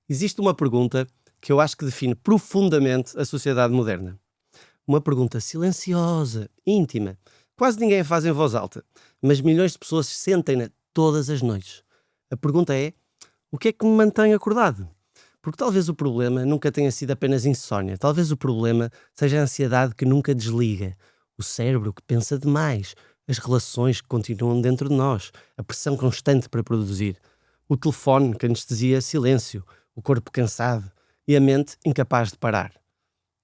Existe uma pergunta que eu acho que define profundamente a sociedade moderna. Uma pergunta silenciosa, íntima. Quase ninguém a faz em voz alta, mas milhões de pessoas sentem-na todas as noites. A pergunta é: o que é que me mantém acordado? Porque talvez o problema nunca tenha sido apenas insónia. Talvez o problema seja a ansiedade que nunca desliga, o cérebro que pensa demais, as relações que continuam dentro de nós, a pressão constante para produzir, o telefone que anestesia silêncio, o corpo cansado e a mente incapaz de parar.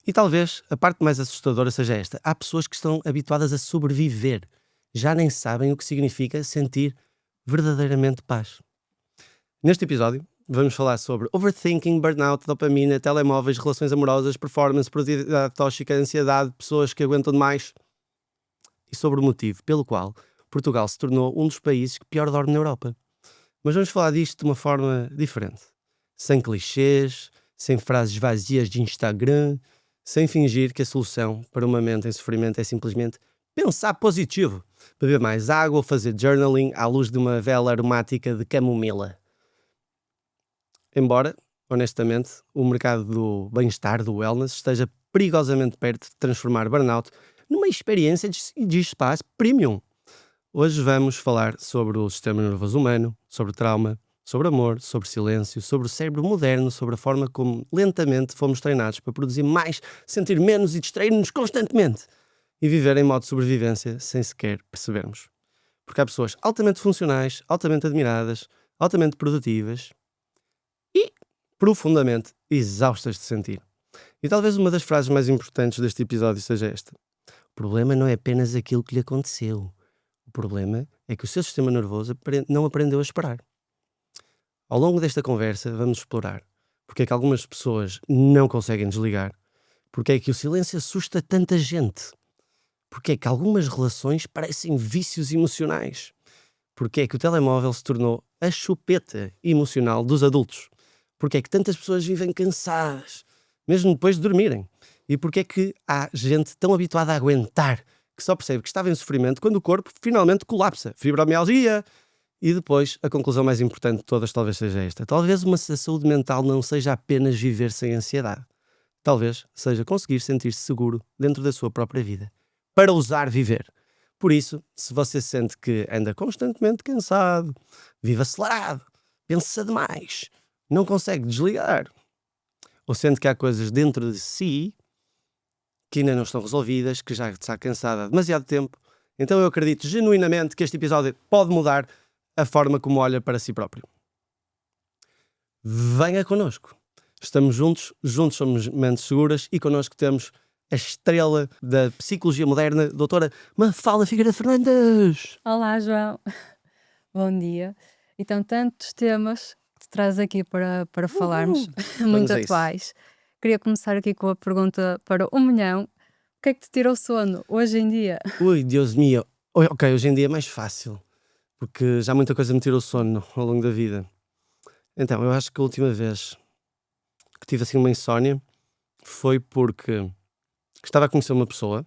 E talvez a parte mais assustadora seja esta: há pessoas que estão habituadas a sobreviver, já nem sabem o que significa sentir verdadeiramente paz. Neste episódio, vamos falar sobre overthinking, burnout, dopamina, telemóveis, relações amorosas, performance, produtividade tóxica, ansiedade, pessoas que aguentam demais e sobre o motivo pelo qual Portugal se tornou um dos países que pior dorme na Europa. Mas vamos falar disto de uma forma diferente. Sem clichês, sem frases vazias de Instagram, sem fingir que a solução para uma mente em sofrimento é simplesmente pensar positivo, beber mais água ou fazer journaling à luz de uma vela aromática de camomila. Embora, honestamente, o mercado do bem-estar, do wellness, esteja perigosamente perto de transformar burnout numa experiência de espaço premium. Hoje vamos falar sobre o sistema nervoso humano, sobre trauma, sobre amor, sobre silêncio, sobre o cérebro moderno, sobre a forma como lentamente fomos treinados para produzir mais, sentir menos e distrair-nos constantemente e viver em modo de sobrevivência sem sequer percebermos. Porque há pessoas altamente funcionais, altamente admiradas, altamente produtivas e profundamente exaustas de sentir. E talvez uma das frases mais importantes deste episódio seja esta: o problema não é apenas aquilo que lhe aconteceu. O problema é que o seu sistema nervoso não aprendeu a esperar. Ao longo desta conversa vamos explorar porque é que algumas pessoas não conseguem desligar, porque é que o silêncio assusta tanta gente, porque é que algumas relações parecem vícios emocionais, porque é que o telemóvel se tornou a chupeta emocional dos adultos, porque é que tantas pessoas vivem cansadas, mesmo depois de dormirem, e porque é que há gente tão habituada a aguentar que só percebe que estava em sofrimento quando o corpo finalmente colapsa. Fibromialgia. E depois, a conclusão mais importante de todas talvez seja esta: talvez uma saúde mental não seja apenas viver sem ansiedade. Talvez seja conseguir sentir-se seguro dentro da sua própria vida, para ousar viver. Por isso, se você sente que anda constantemente cansado, vive acelerado, pensa demais, não consegue desligar, ou sente que há coisas dentro de si que ainda não estão resolvidas, que já está cansada há demasiado tempo, então eu acredito genuinamente que este episódio pode mudar a forma como olha para si próprio. Venha connosco. Estamos juntos somos mentes seguras e connosco temos a estrela da psicologia moderna, doutora Mafalda Figueiredo Fernandes. Olá, João. Bom dia. Então, tantos temas que te traz aqui para falarmos, muito atuais. Queria começar aqui com a pergunta para 1 milhão. O que é que te tira o sono hoje em dia? Ui, Deus meu. Ok, hoje em dia é mais fácil, porque já muita coisa me tirou o sono ao longo da vida. Então, eu acho que a última vez que tive assim uma insónia foi porque estava a conhecer uma pessoa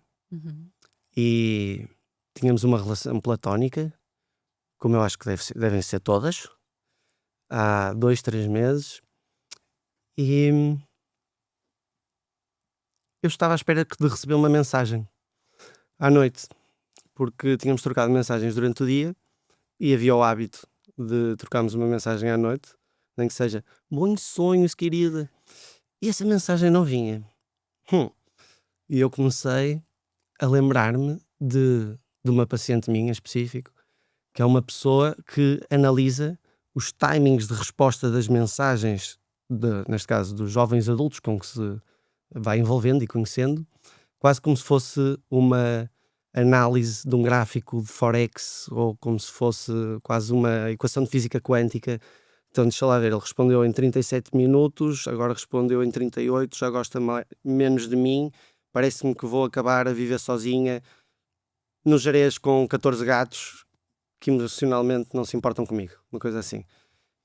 e tínhamos uma relação platónica, como eu acho que devem ser todas, há 2, 3 meses, e eu estava à espera de receber uma mensagem à noite, porque tínhamos trocado mensagens durante o dia e havia o hábito de trocarmos uma mensagem à noite, nem que seja bons sonhos, querida, e essa mensagem não vinha. E eu comecei a lembrar-me de uma paciente minha em específico, que é uma pessoa que analisa os timings de resposta das mensagens, neste caso dos jovens adultos com que se vai envolvendo e conhecendo, quase como se fosse uma análise de um gráfico de Forex ou como se fosse quase uma equação de física quântica. Então, deixa lá ver, ele respondeu em 37 minutos, agora respondeu em 38, já gosta menos de mim, parece-me que vou acabar a viver sozinha no Jerez com 14 gatos que emocionalmente não se importam comigo, uma coisa assim.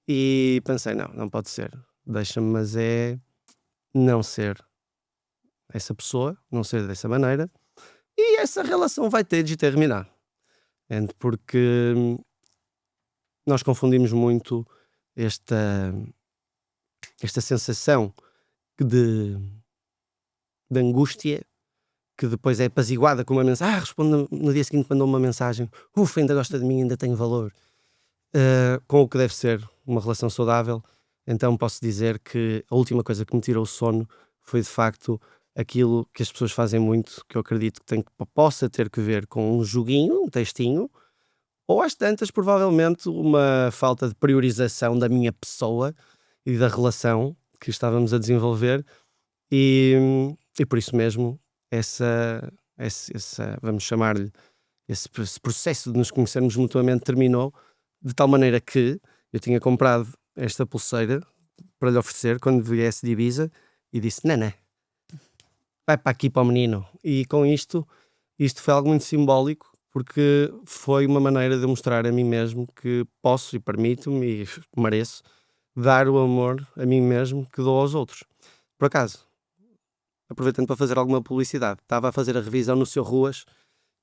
E pensei, não pode ser, deixa-me, mas é não ser essa pessoa, não ser dessa maneira, e essa relação vai ter de terminar. Porque nós confundimos muito esta sensação de, de angústia, que depois é apaziguada com uma mensagem. Responde no dia seguinte, mandou uma mensagem. Ainda gosta de mim, ainda tem valor. Com o que deve ser uma relação saudável. Então posso dizer que a última coisa que me tirou o sono foi de facto aquilo que as pessoas fazem muito, que eu acredito que possa ter que ver com um joguinho, um textinho, ou às tantas, provavelmente, uma falta de priorização da minha pessoa e da relação que estávamos a desenvolver, e por isso mesmo, vamos chamar-lhe, esse processo de nos conhecermos mutuamente terminou, de tal maneira que eu tinha comprado esta pulseira para lhe oferecer quando viesse de Ibiza, e disse: Naná, vai para aqui para o menino. E com isto foi algo muito simbólico, porque foi uma maneira de eu mostrar a mim mesmo que posso e permito-me e mereço dar o amor a mim mesmo que dou aos outros. Por acaso, aproveitando para fazer alguma publicidade, estava a fazer a revisão no Seu Ruas,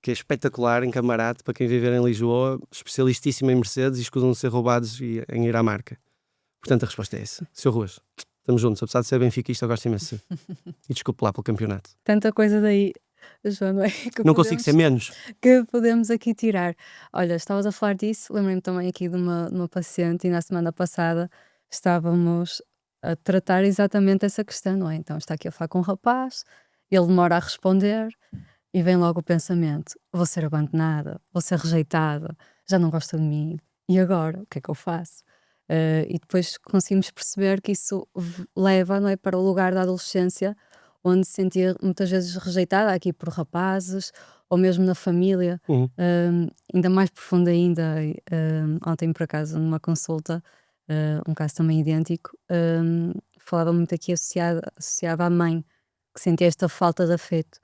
que é espetacular, em Camarate, para quem viver em Lisboa, especialistíssimo em Mercedes e escusam de ser roubados em ir à marca. Portanto, a resposta é essa. Seu Ruas, estamos juntos. Apesar de ser benfiquista, eu gosto imenso. E desculpe lá pelo campeonato. Tanta coisa daí, João, não é? Que não consigo ser menos. Que podemos aqui tirar. Olha, estavas a falar disso, lembrei-me também aqui de uma paciente, e na semana passada estávamos a tratar exatamente essa questão, não é? Então está aqui a falar com um rapaz, ele demora a responder e vem logo o pensamento: vou ser abandonada, vou ser rejeitada, já não gosta de mim, e agora? O que é que eu faço? E depois conseguimos perceber que isso leva, não é, para o lugar da adolescência, onde se sentia muitas vezes rejeitada aqui por rapazes ou mesmo na família. Ainda mais profundo ainda. Ontem, por acaso, numa consulta, um caso também idêntico, falava muito aqui associava à mãe, que sentia esta falta de afeto.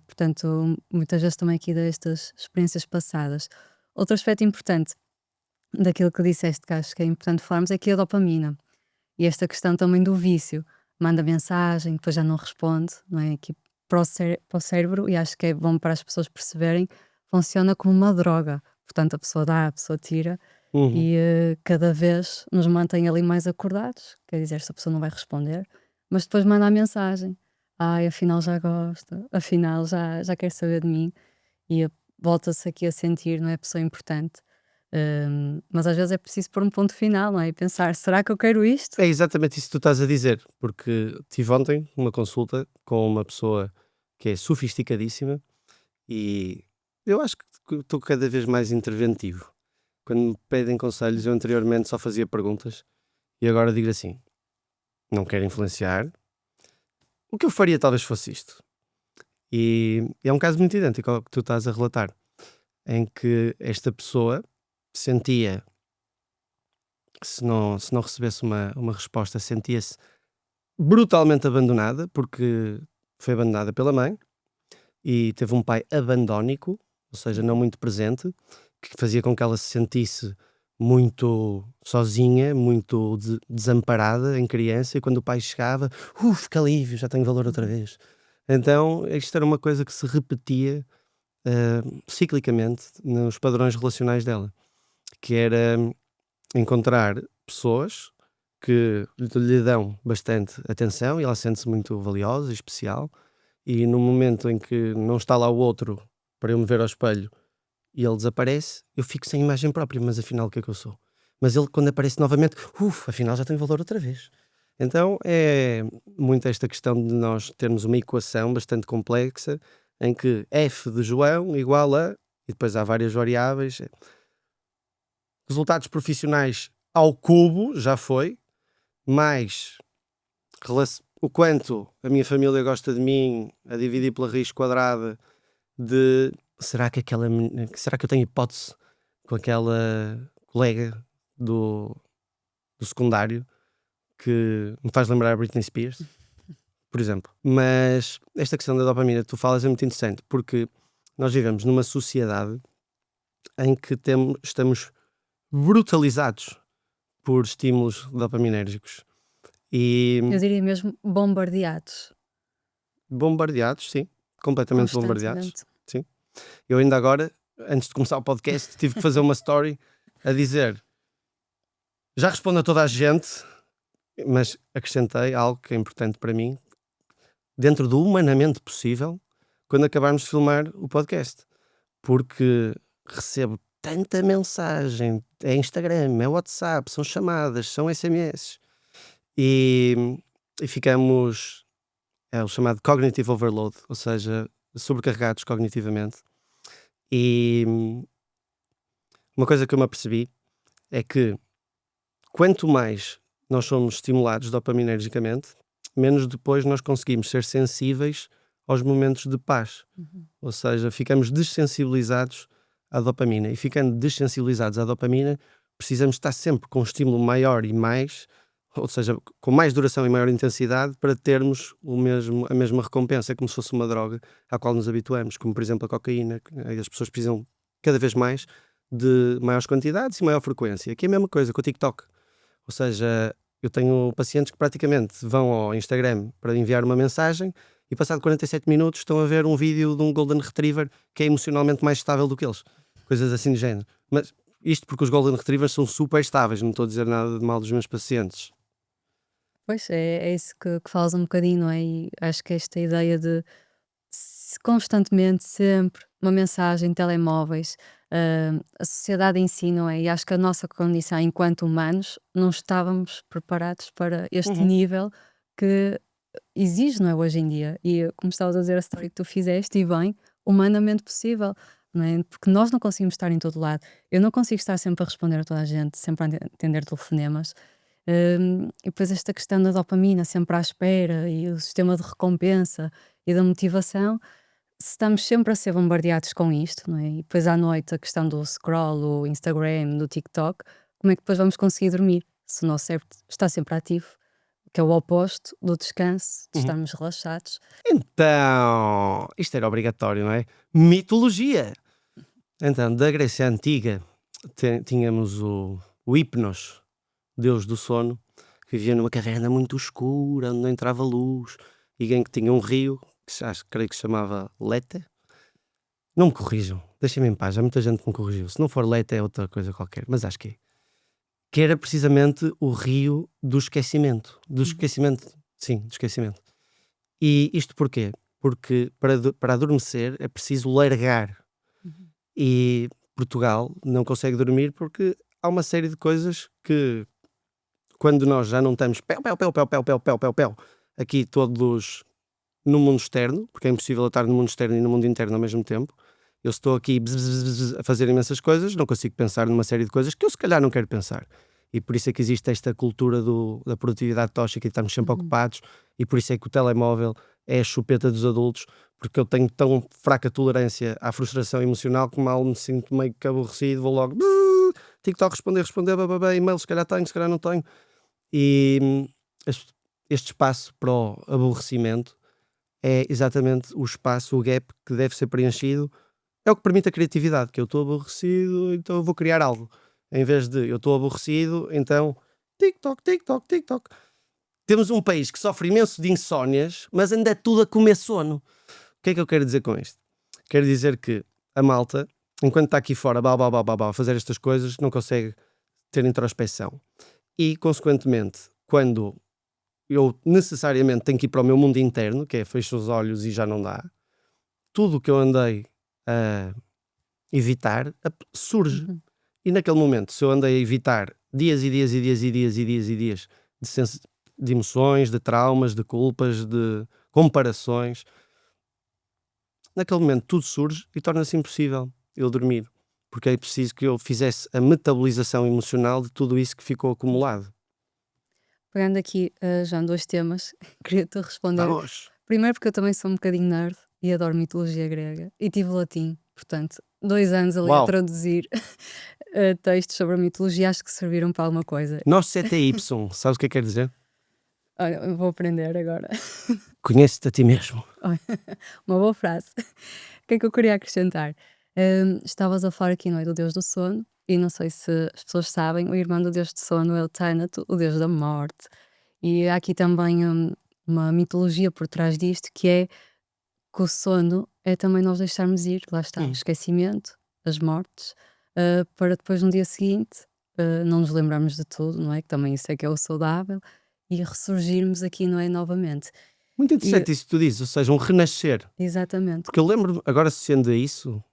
Portanto, muitas vezes também aqui destas experiências passadas. Outro aspecto importante daquilo que disseste, que acho que é importante falarmos, é aqui a dopamina. E esta questão também do vício. Manda mensagem, depois já não responde, não é? Aqui para o cérebro, e acho que é bom para as pessoas perceberem, funciona como uma droga. Portanto, a pessoa dá, a pessoa tira, e cada vez nos mantém ali mais acordados. Quer dizer, esta pessoa não vai responder, mas depois manda a mensagem: afinal já gosta, afinal já quer saber de mim, e volta-se aqui a sentir, não é? A pessoa importante. Mas às vezes é preciso pôr um ponto final, não é? E pensar: será que eu quero isto? É exatamente isso que tu estás a dizer, porque tive ontem uma consulta com uma pessoa que é sofisticadíssima e eu acho que estou cada vez mais interventivo. Quando me pedem conselhos, eu anteriormente só fazia perguntas e agora digo assim: não quero influenciar. O que eu faria talvez fosse isto. E é um caso muito idêntico ao que tu estás a relatar, em que esta pessoa sentia, se não recebesse uma resposta, sentia-se brutalmente abandonada, porque foi abandonada pela mãe e teve um pai abandónico, ou seja, não muito presente, que fazia com que ela se sentisse muito sozinha, muito desamparada em criança, e quando o pai chegava, que alívio, já tenho valor outra vez. Então isto era uma coisa que se repetia ciclicamente nos padrões relacionais dela, que era encontrar pessoas que lhe dão bastante atenção e ela sente-se muito valiosa e especial, e no momento em que não está lá o outro para eu me ver ao espelho e ele desaparece, eu fico sem imagem própria, mas afinal o que é que eu sou? Mas ele, quando aparece novamente, afinal já tem valor outra vez. Então é muito esta questão de nós termos uma equação bastante complexa, em que f de João igual a, e depois há várias variáveis, resultados profissionais ao cubo, já foi, mais o quanto a minha família gosta de mim, a dividir pela raiz quadrada de será que eu tenho hipótese com aquela colega do secundário que me faz lembrar a Britney Spears, por exemplo. Mas esta questão da dopamina que tu falas é muito interessante, porque nós vivemos numa sociedade em que estamos brutalizados por estímulos dopaminérgicos. Eu diria mesmo bombardeados. Bombardeados, sim. Completamente bombardeados. Constantemente. Sim. Eu ainda agora, antes de começar o podcast, tive que fazer uma story a dizer: já respondo a toda a gente, Mas acrescentei algo que é importante para mim, dentro do humanamente possível, quando acabarmos de filmar o podcast. Porque recebo tanta mensagem, é Instagram, é WhatsApp, são chamadas, são SMS, e, e ficamos, é o chamado cognitive overload, ou seja, sobrecarregados cognitivamente. E uma coisa que eu me apercebi é que quanto mais nós somos estimulados dopaminergicamente, menos depois nós conseguimos ser sensíveis aos momentos de paz. Ou seja, ficamos dessensibilizados à dopamina. E ficando dessensibilizados à dopamina, precisamos estar sempre com um estímulo maior e mais, ou seja, com mais duração e maior intensidade, para termos a mesma recompensa. É como se fosse uma droga à qual nos habituamos, como por exemplo a cocaína. As pessoas precisam cada vez mais de maiores quantidades e maior frequência. Aqui é a mesma coisa com o TikTok. Ou seja, eu tenho pacientes que praticamente vão ao Instagram para enviar uma mensagem e passado 47 minutos estão a ver um vídeo de um Golden Retriever que é emocionalmente mais estável do que eles. Coisas assim de género. Mas isto porque os Golden Retrievers são super estáveis, não estou a dizer nada de mal dos meus pacientes. Pois é isso que falas um bocadinho, não é? E acho que esta ideia de constantemente, sempre, uma mensagem, telemóveis, a sociedade em si, não é? E acho que a nossa condição enquanto humanos não estávamos preparados para este Uhum. nível que exige, não é, hoje em dia. E como estavas a dizer, a história que tu fizeste, e bem, humanamente possível, não é? Porque nós não conseguimos estar em todo lado. Eu não consigo estar sempre a responder a toda a gente, sempre a atender telefonemas. E depois esta questão da dopamina, sempre à espera, e o sistema de recompensa e da motivação, se estamos sempre a ser bombardeados com isto, não é? E depois à noite a questão do scroll, o Instagram, do TikTok, como é que depois vamos conseguir dormir? Se o nosso cérebro está sempre ativo, que é o oposto do descanso, de Uhum. estarmos relaxados. Então, isto era obrigatório, não é? Mitologia! Então, da Grécia Antiga, tínhamos o Hipnos, deus do sono, que vivia numa caverna muito escura, onde não entrava luz, e em que tinha um rio, creio que se chamava Lete. Não me corrijam, deixem-me em paz, há muita gente que me corrigiu. Se não for Lete é outra coisa qualquer, mas acho que é. Que era precisamente o rio do esquecimento. Do Uhum. esquecimento, sim, do esquecimento. E isto porquê? Porque para adormecer é preciso largar. Uhum. E Portugal não consegue dormir porque há uma série de coisas que, quando nós já não estamos aqui todos no mundo externo, porque é impossível eu estar no mundo externo e no mundo interno ao mesmo tempo. Eu estou aqui a fazer imensas coisas, não consigo pensar numa série de coisas que eu se calhar não quero pensar. E por isso é que existe esta cultura da produtividade tóxica e de estarmos sempre Uhum. ocupados, e por isso é que o telemóvel é a chupeta dos adultos, porque eu tenho tão fraca tolerância à frustração emocional que mal me sinto meio que aborrecido, vou logo TikTok responder, bababá, e-mail, se calhar tenho, se calhar não tenho. E este espaço para o aborrecimento é exatamente o espaço, o gap que deve ser preenchido. É o que permite a criatividade, que eu estou aborrecido, então eu vou criar algo. Em vez de eu estou aborrecido, então TikTok, TikTok, TikTok. Temos um país que sofre imenso de insónias, mas anda tudo a comer sono. O que é que eu quero dizer com isto? Quero dizer que a malta, enquanto está aqui fora, a fazer estas coisas, não consegue ter introspeção. E, consequentemente, quando eu necessariamente tenho que ir para o meu mundo interno, que é fecho os olhos e já não dá, tudo o que eu andei a evitar surge. Uhum. E naquele momento, se eu andei a evitar dias e dias e dias e dias e dias e dias de emoções, de traumas, de culpas, de comparações, naquele momento tudo surge e torna-se impossível eu dormir. Porque é preciso que eu fizesse a metabolização emocional de tudo isso que ficou acumulado. Pegando aqui já em dois temas, queria-te responder. Vamos! Primeiro, porque eu também sou um bocadinho nerd e adoro mitologia grega e tive latim, portanto, 2 anos ali a Uau! traduzir textos sobre a mitologia, acho que serviram para alguma coisa. Nós CTY, sabes o que é que quer dizer? Olha, eu vou aprender agora. Conhece-te a ti mesmo. Olha, uma boa frase. O que é que eu queria acrescentar? Estavas a falar aqui, não é, do deus do sono, e não sei se as pessoas sabem, o irmão do deus do sono é o Thanato, o deus da morte. E há aqui também uma mitologia por trás disto, que é que o sono é também nós deixarmos ir, lá está, o Hum. esquecimento, as mortes, para depois no dia seguinte não nos lembrarmos de tudo, não é? Que também isso é que é o saudável, e ressurgirmos aqui, não é? Novamente. Muito E, interessante isso que tu dizes, ou seja, um renascer. exatamente. Porque eu lembro-me, agora associando a isso,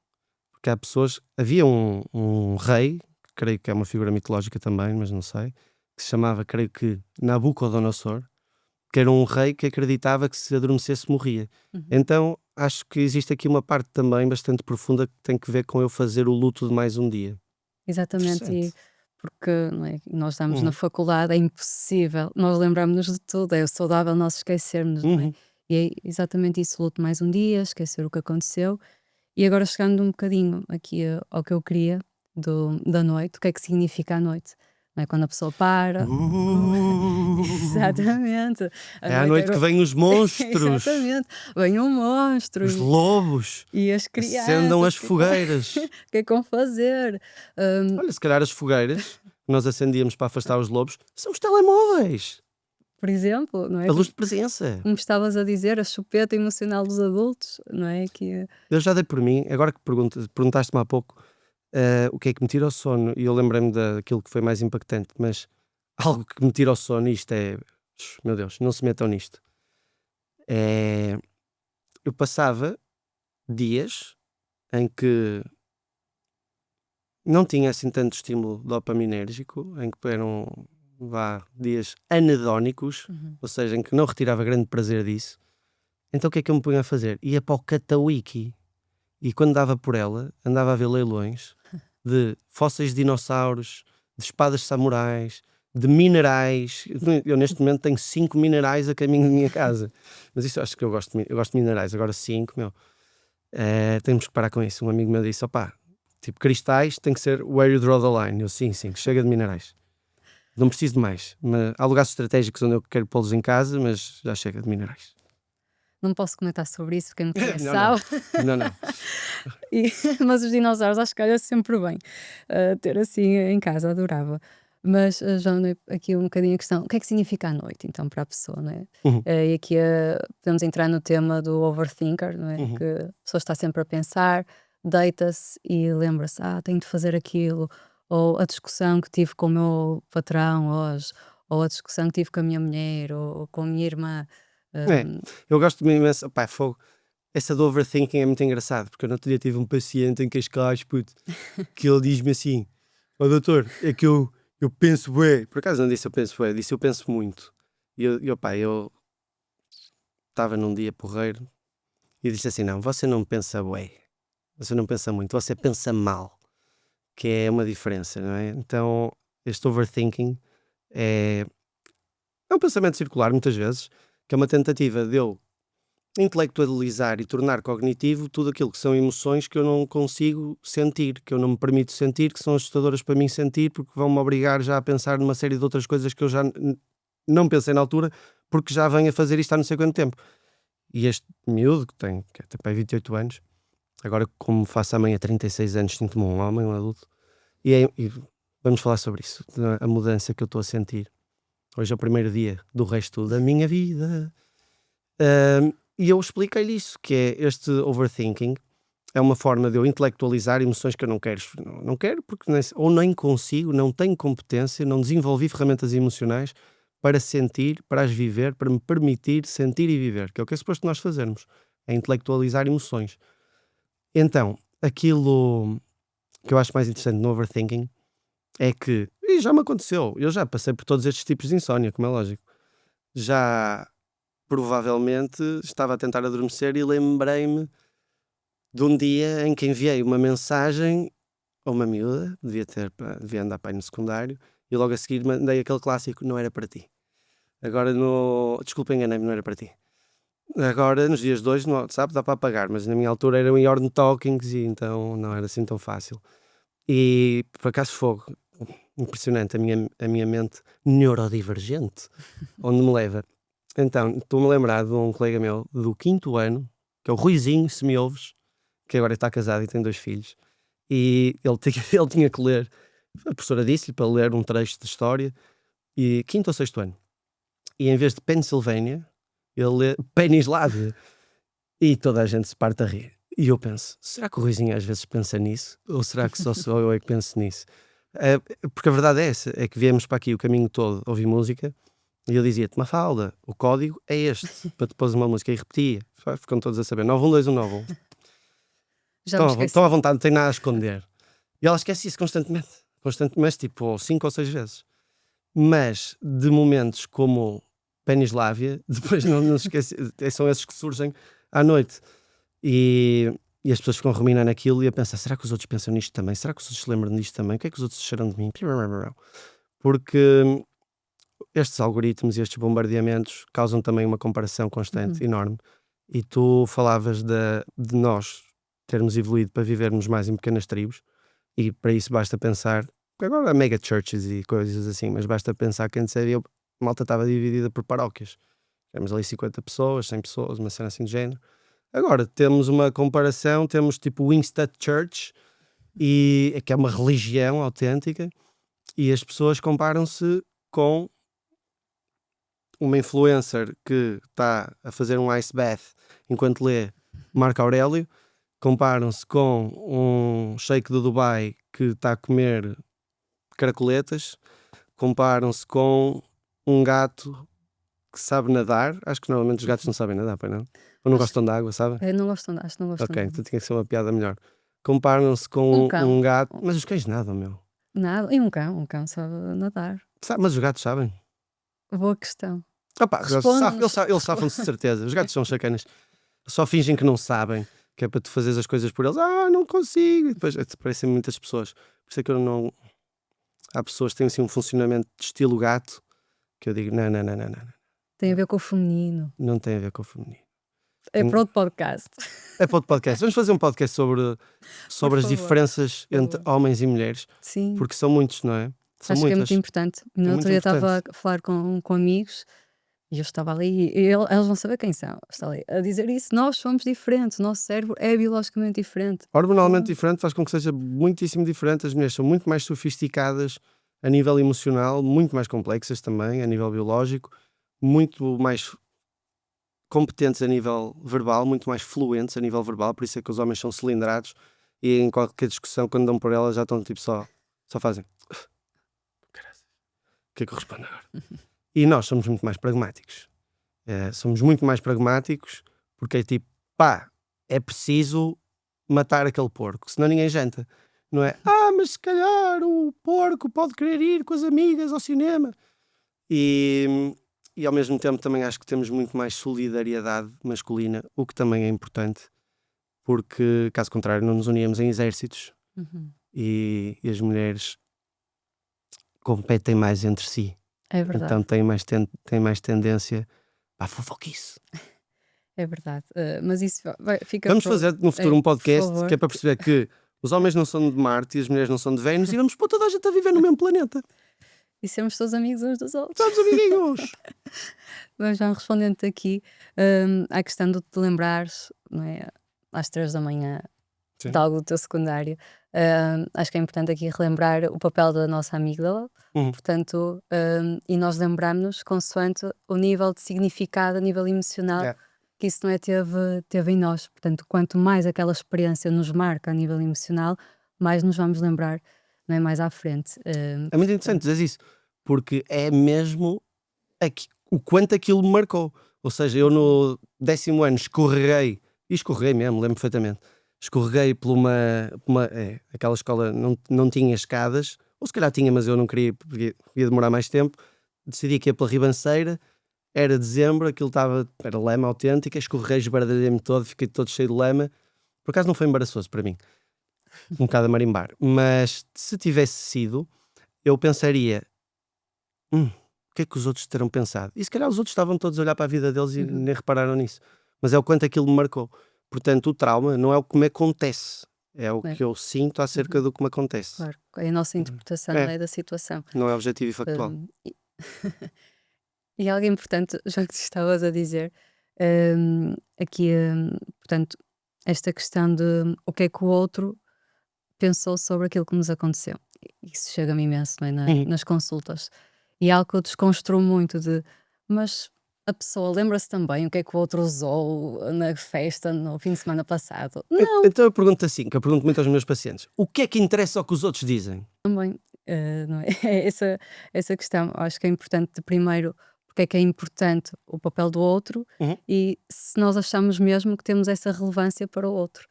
porque há pessoas, havia um rei, que creio que é uma figura mitológica também, mas não sei, que se chamava, creio que, Nabucodonosor, que era um rei que acreditava que se adormecesse morria. Uhum. Então acho que existe aqui uma parte também bastante profunda que tem que ver com eu fazer o luto de mais um dia. Exatamente, e Interessante. porque, não é, nós estamos na Uhum, faculdade, é impossível nós lembrarmos-nos de tudo, é saudável nós esquecermos, não é? uhum. E é exatamente isso, luto mais um dia, esquecer o que aconteceu. E agora chegando um bocadinho aqui ao que eu queria da noite, o que é que significa a noite? Não é? Quando a pessoa para. Exatamente. A É à noite noite que era. vêm os monstros, Exatamente. Vem um monstro os lobos, e as acendam crianças, as fogueiras. o que é que vão fazer? Hum, Olha, se calhar as fogueiras que nós acendíamos para afastar os lobos são os telemóveis, por exemplo, não é? a luz de presença. Como estavas a dizer, a chupeta emocional dos adultos, não é? Eu já dei por mim, agora que perguntaste-me há pouco o que é que me tira o sono, e eu lembrei-me daquilo que foi mais impactante, mas algo que me tira o sono, e isto é, meu Deus, não se metam nisto. É, eu passava dias em que não tinha assim tanto estímulo dopaminérgico, em que eram dias anedónicos, Uhum. ou seja, em que não retirava grande prazer disso. Então o que é que eu me punha a fazer? Ia para o Catawiki e quando dava por ela, andava a ver leilões de fósseis de dinossauros, de espadas samurais, de minerais. Eu neste momento tenho 5 minerais a caminho da minha casa. Mas isso eu acho que eu gosto de minerais. Agora 5, meu. Temos que parar com isso. Um amigo meu disse: opá, tipo cristais tem que ser where you draw the line. Eu sim, chega de minerais. Não preciso de mais. Mas há lugares estratégicos onde eu quero pô-los em casa, mas já chega de minerais. Não posso comentar sobre isso, porque quem me conhece Não, não. sabe. Não, não. E mas os dinossauros acho que calha sempre bem, ter assim em casa, adorava. Mas, João, né, aqui um bocadinho a questão, o que é que significa a noite então para a pessoa, não é? Uhum, E aqui, podemos entrar no tema do overthinker, não é? uhum. Que a pessoa está sempre a pensar, deita-se e lembra-se: "Ah, tenho de fazer aquilo", ou a discussão que tive com o meu patrão hoje, ou a discussão que tive com a minha mulher ou com a minha irmã. É, Hum, eu gosto de imenso. Pá, fogo. Essa do overthinking é muito engraçado, porque eu no outro dia tive um paciente em Cascais, puto, que ele diz-me assim: ó doutor, é que eu penso bué. Por acaso não disse eu penso bué, disse eu penso muito. E eu estava num dia porreiro e disse assim: não, você não pensa bué, você não pensa muito, você pensa mal, que é uma diferença, não é? Então, este overthinking é, é um pensamento circular, muitas vezes, que é uma tentativa de eu intelectualizar e tornar cognitivo tudo aquilo que são emoções que eu não consigo sentir, que eu não me permito sentir, que são assustadoras para mim sentir, porque vão-me obrigar já a pensar numa série de outras coisas que eu já não pensei na altura, porque já venho a fazer isto há não sei quanto tempo. E este miúdo, que tem para aí 28 anos, agora como faço amanhã 36 anos, sinto-me um homem, um adulto, e vamos falar sobre isso, a mudança que eu estou a sentir. Hoje é o primeiro dia do resto da minha vida. E eu expliquei-lhe isso, que é este overthinking, é uma forma de eu intelectualizar emoções que eu não quero, não quero porque ou nem consigo, não tenho competência, não desenvolvi ferramentas emocionais para sentir, para as viver, para me permitir sentir e viver, que é o que é suposto nós fazermos, é intelectualizar emoções. Então, aquilo que eu acho mais interessante no overthinking é que, e já me aconteceu, eu já passei por todos estes tipos de insónia, como é lógico, já provavelmente estava a tentar adormecer e lembrei-me de um dia em que enviei uma mensagem a uma miúda, devia andar para aí no secundário, e logo a seguir mandei aquele clássico: não era para ti. Agora no. Desculpa, enganei-me, não era para ti. Agora, nos dias de hoje, no WhatsApp dá para apagar, mas na minha altura eram em Yorn Talkings e então não era assim tão fácil. E por acaso fogo, impressionante a minha mente neurodivergente, onde me leva. Então, estou-me a lembrar de um colega meu do quinto ano, que é o Ruizinho, se me ouves, que agora está casado e tem 2 filhos, e ele tinha ele tinha que ler, a professora disse-lhe para ler um trecho de história, e quinto ou sexto ano, e em vez de Pennsylvania, ele lê Pennyslávia, e toda a gente se parte a rir. E eu penso: será que o Ruizinho às vezes pensa nisso? Ou será que só sou eu é que penso nisso? Porque a verdade é essa, é que viemos para aqui o caminho todo a ouvir música, E eu dizia-te, Mafalda, o código é este, para depois uma música, e repetia. Ficam todos a saber, 91291. Já me Estão esqueci. à vontade, não tem nada a esquecer. E ela esquece-se constantemente, tipo 5 ou 6 vezes. Mas de momentos como Penislávia, depois não se esquece, são esses que surgem à noite. E as pessoas ficam a ruminar naquilo e a pensar, será que os outros pensam nisto também? Será que os outros se lembram disto também? O que é que os outros acharam de mim? Porque estes algoritmos e estes bombardeamentos causam também uma comparação constante, enorme. E tu falavas de nós termos evoluído para vivermos mais em pequenas tribos, e para isso basta pensar, agora há mega churches e coisas assim, mas basta pensar que antes a malta estava dividida por paróquias. Temos ali 50 pessoas, 100 pessoas, uma cena assim de género. Agora temos uma comparação, temos tipo o Winstead Church, que é uma religião autêntica, e as pessoas comparam-se com uma influencer que está a fazer um ice bath enquanto lê Marco Aurélio, comparam-se com um sheik do Dubai que está a comer caracoletas, comparam-se com um gato que sabe nadar. Acho que normalmente os gatos não sabem nadar, pois não? Ou não Acho gostam de água, sabe? Eu não gosto, acho que não gosto Ok, nada. então tinha que ser uma piada melhor. Comparam-se com cão. um gato, mas os cães nadam, meu. Nada. E um cão sabe nadar. Mas os gatos sabem. Boa questão. Opa, Responde-nos. eles safam-se de certeza. Os gatos são chacanas. Só fingem que não sabem, que é para tu fazeres as coisas por eles. Não consigo. E depois aparecem muitas pessoas. Por isso é que eu não. Há pessoas que têm assim um funcionamento de estilo gato que eu digo: não. Tem a ver com o feminino. Não tem a ver com o feminino. É para outro podcast. É para outro podcast. Vamos fazer um podcast sobre as favor. diferenças entre homens e mulheres, Sim. porque são muitos, não é? São Acho que é muitas. muito importante. No muito outro dia estava importante. a falar com amigos e eu estava ali e eles vão saber quem são. Está ali a dizer isso. Nós somos diferentes. O nosso cérebro é biologicamente diferente. Hormonalmente diferente faz com que seja muitíssimo diferente. As mulheres são muito mais sofisticadas a nível emocional, muito mais complexas também a nível biológico, muito mais competentes a nível verbal, muito mais fluentes a nível verbal. Por isso é que os homens são cilindrados e em qualquer discussão, quando dão por elas, já estão tipo só fazem o que é que eu respondo agora? E nós somos muito mais pragmáticos. Somos muito mais pragmáticos porque é tipo, é preciso matar aquele porco, senão ninguém janta. Não é, mas se calhar o porco pode querer ir com as amigas ao cinema. E ao mesmo tempo também acho que temos muito mais solidariedade masculina, o que também é importante, porque caso contrário não nos uníamos em exércitos e as mulheres competem mais entre si. É verdade. Então tem mais tendência à fofoquice. É verdade. Mas isso fica. Vamos fazer no futuro um podcast por que é para perceber que os homens não são de Marte e as mulheres não são de Vênus e vamos pôr toda a gente a viver no mesmo planeta. E sermos todos amigos uns dos outros. Somos amiguinhos. Mas já respondendo-te aqui à questão de te lembrares, não é, às 3 da manhã Sim. de algo do teu secundário, acho que é importante aqui relembrar o papel da nossa amígdala, portanto, e nós lembrarmos consoante o nível de significado a nível emocional que isso não é teve em nós. Portanto, quanto mais aquela experiência nos marca a nível emocional, mais nos vamos lembrar, não é, mais à frente. É muito interessante dizer isso, porque é mesmo o quanto aquilo me marcou. Ou seja, eu no 10º ano escorreguei mesmo, lembro perfeitamente, escorreguei por aquela escola não tinha escadas, ou se calhar tinha, mas eu não queria, porque ia demorar mais tempo. Decidi que ia pela ribanceira, era dezembro, aquilo era lama autêntica, escorreguei, esbardalhei-me todo, fiquei todo cheio de lama. Por acaso não foi embaraçoso para mim, um bocado a marimbar, mas se tivesse sido, eu pensaria, o que é que os outros terão pensado? E se calhar os outros estavam todos a olhar para a vida deles e nem repararam nisso, mas é o quanto aquilo me marcou. Portanto, o trauma não é o que me acontece, é o que eu sinto acerca do que me acontece. Claro, é a nossa interpretação da situação. Não é objetivo e factual. E algo importante, já que estavas a dizer, aqui, portanto, esta questão de o que é que o outro pensou sobre aquilo que nos aconteceu. Isso chega-me imenso, não é? Nas consultas. E é algo que eu desconstruo muito mas a pessoa lembra-se também o que é que o outro usou na festa no fim de semana passado? Não. Então eu pergunto assim, que eu pergunto muito aos meus pacientes, o que é que interessa ao que os outros dizem? Também, não é? Essa questão, acho que é importante primeiro, porque é importante o papel do outro e se nós achamos mesmo que temos essa relevância para o outro,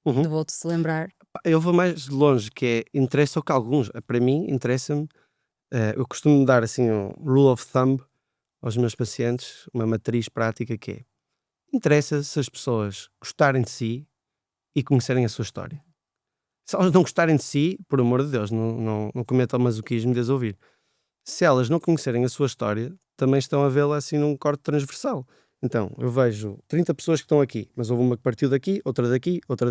do outro se lembrar. Eu vou mais longe, que é, interessa o que alguns, para mim, interessa-me, eu costumo dar assim um rule of thumb aos meus pacientes, uma matriz prática que é, interessa se as pessoas gostarem de si e conhecerem a sua história. Se elas não gostarem de si, por amor de Deus, não cometam o masoquismo de as ouvir. Se elas não conhecerem a sua história, também estão a vê-la assim num corte transversal. Então, eu vejo 30 pessoas que estão aqui, mas houve uma que partiu daqui, outra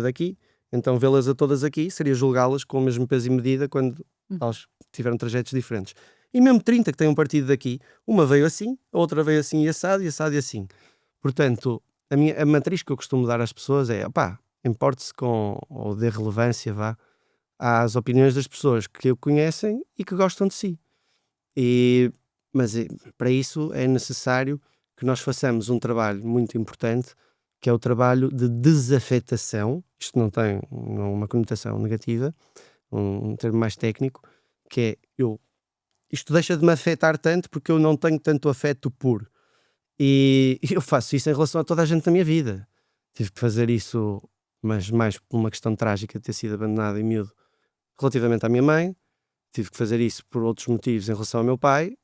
daqui, então vê-las a todas aqui seria julgá-las com o mesmo peso e medida quando elas tiveram trajetos diferentes. E mesmo 30 que tenham partido daqui, uma veio assim, a outra veio assim e assado e assim. Portanto, a matriz que eu costumo dar às pessoas é, importe-se com, ou dê relevância, às opiniões das pessoas que o conhecem e que gostam de si. Mas para isso é necessário que nós façamos um trabalho muito importante, que é o trabalho de desafetação. Isto não tem uma conotação negativa, um termo mais técnico, que é isto deixa de me afetar tanto porque eu não tenho tanto afeto por. E eu faço isso em relação a toda a gente na minha vida. Tive que fazer isso, mas mais por uma questão trágica de ter sido abandonado em miúdo relativamente à minha mãe. Tive que fazer isso por outros motivos em relação ao meu pai,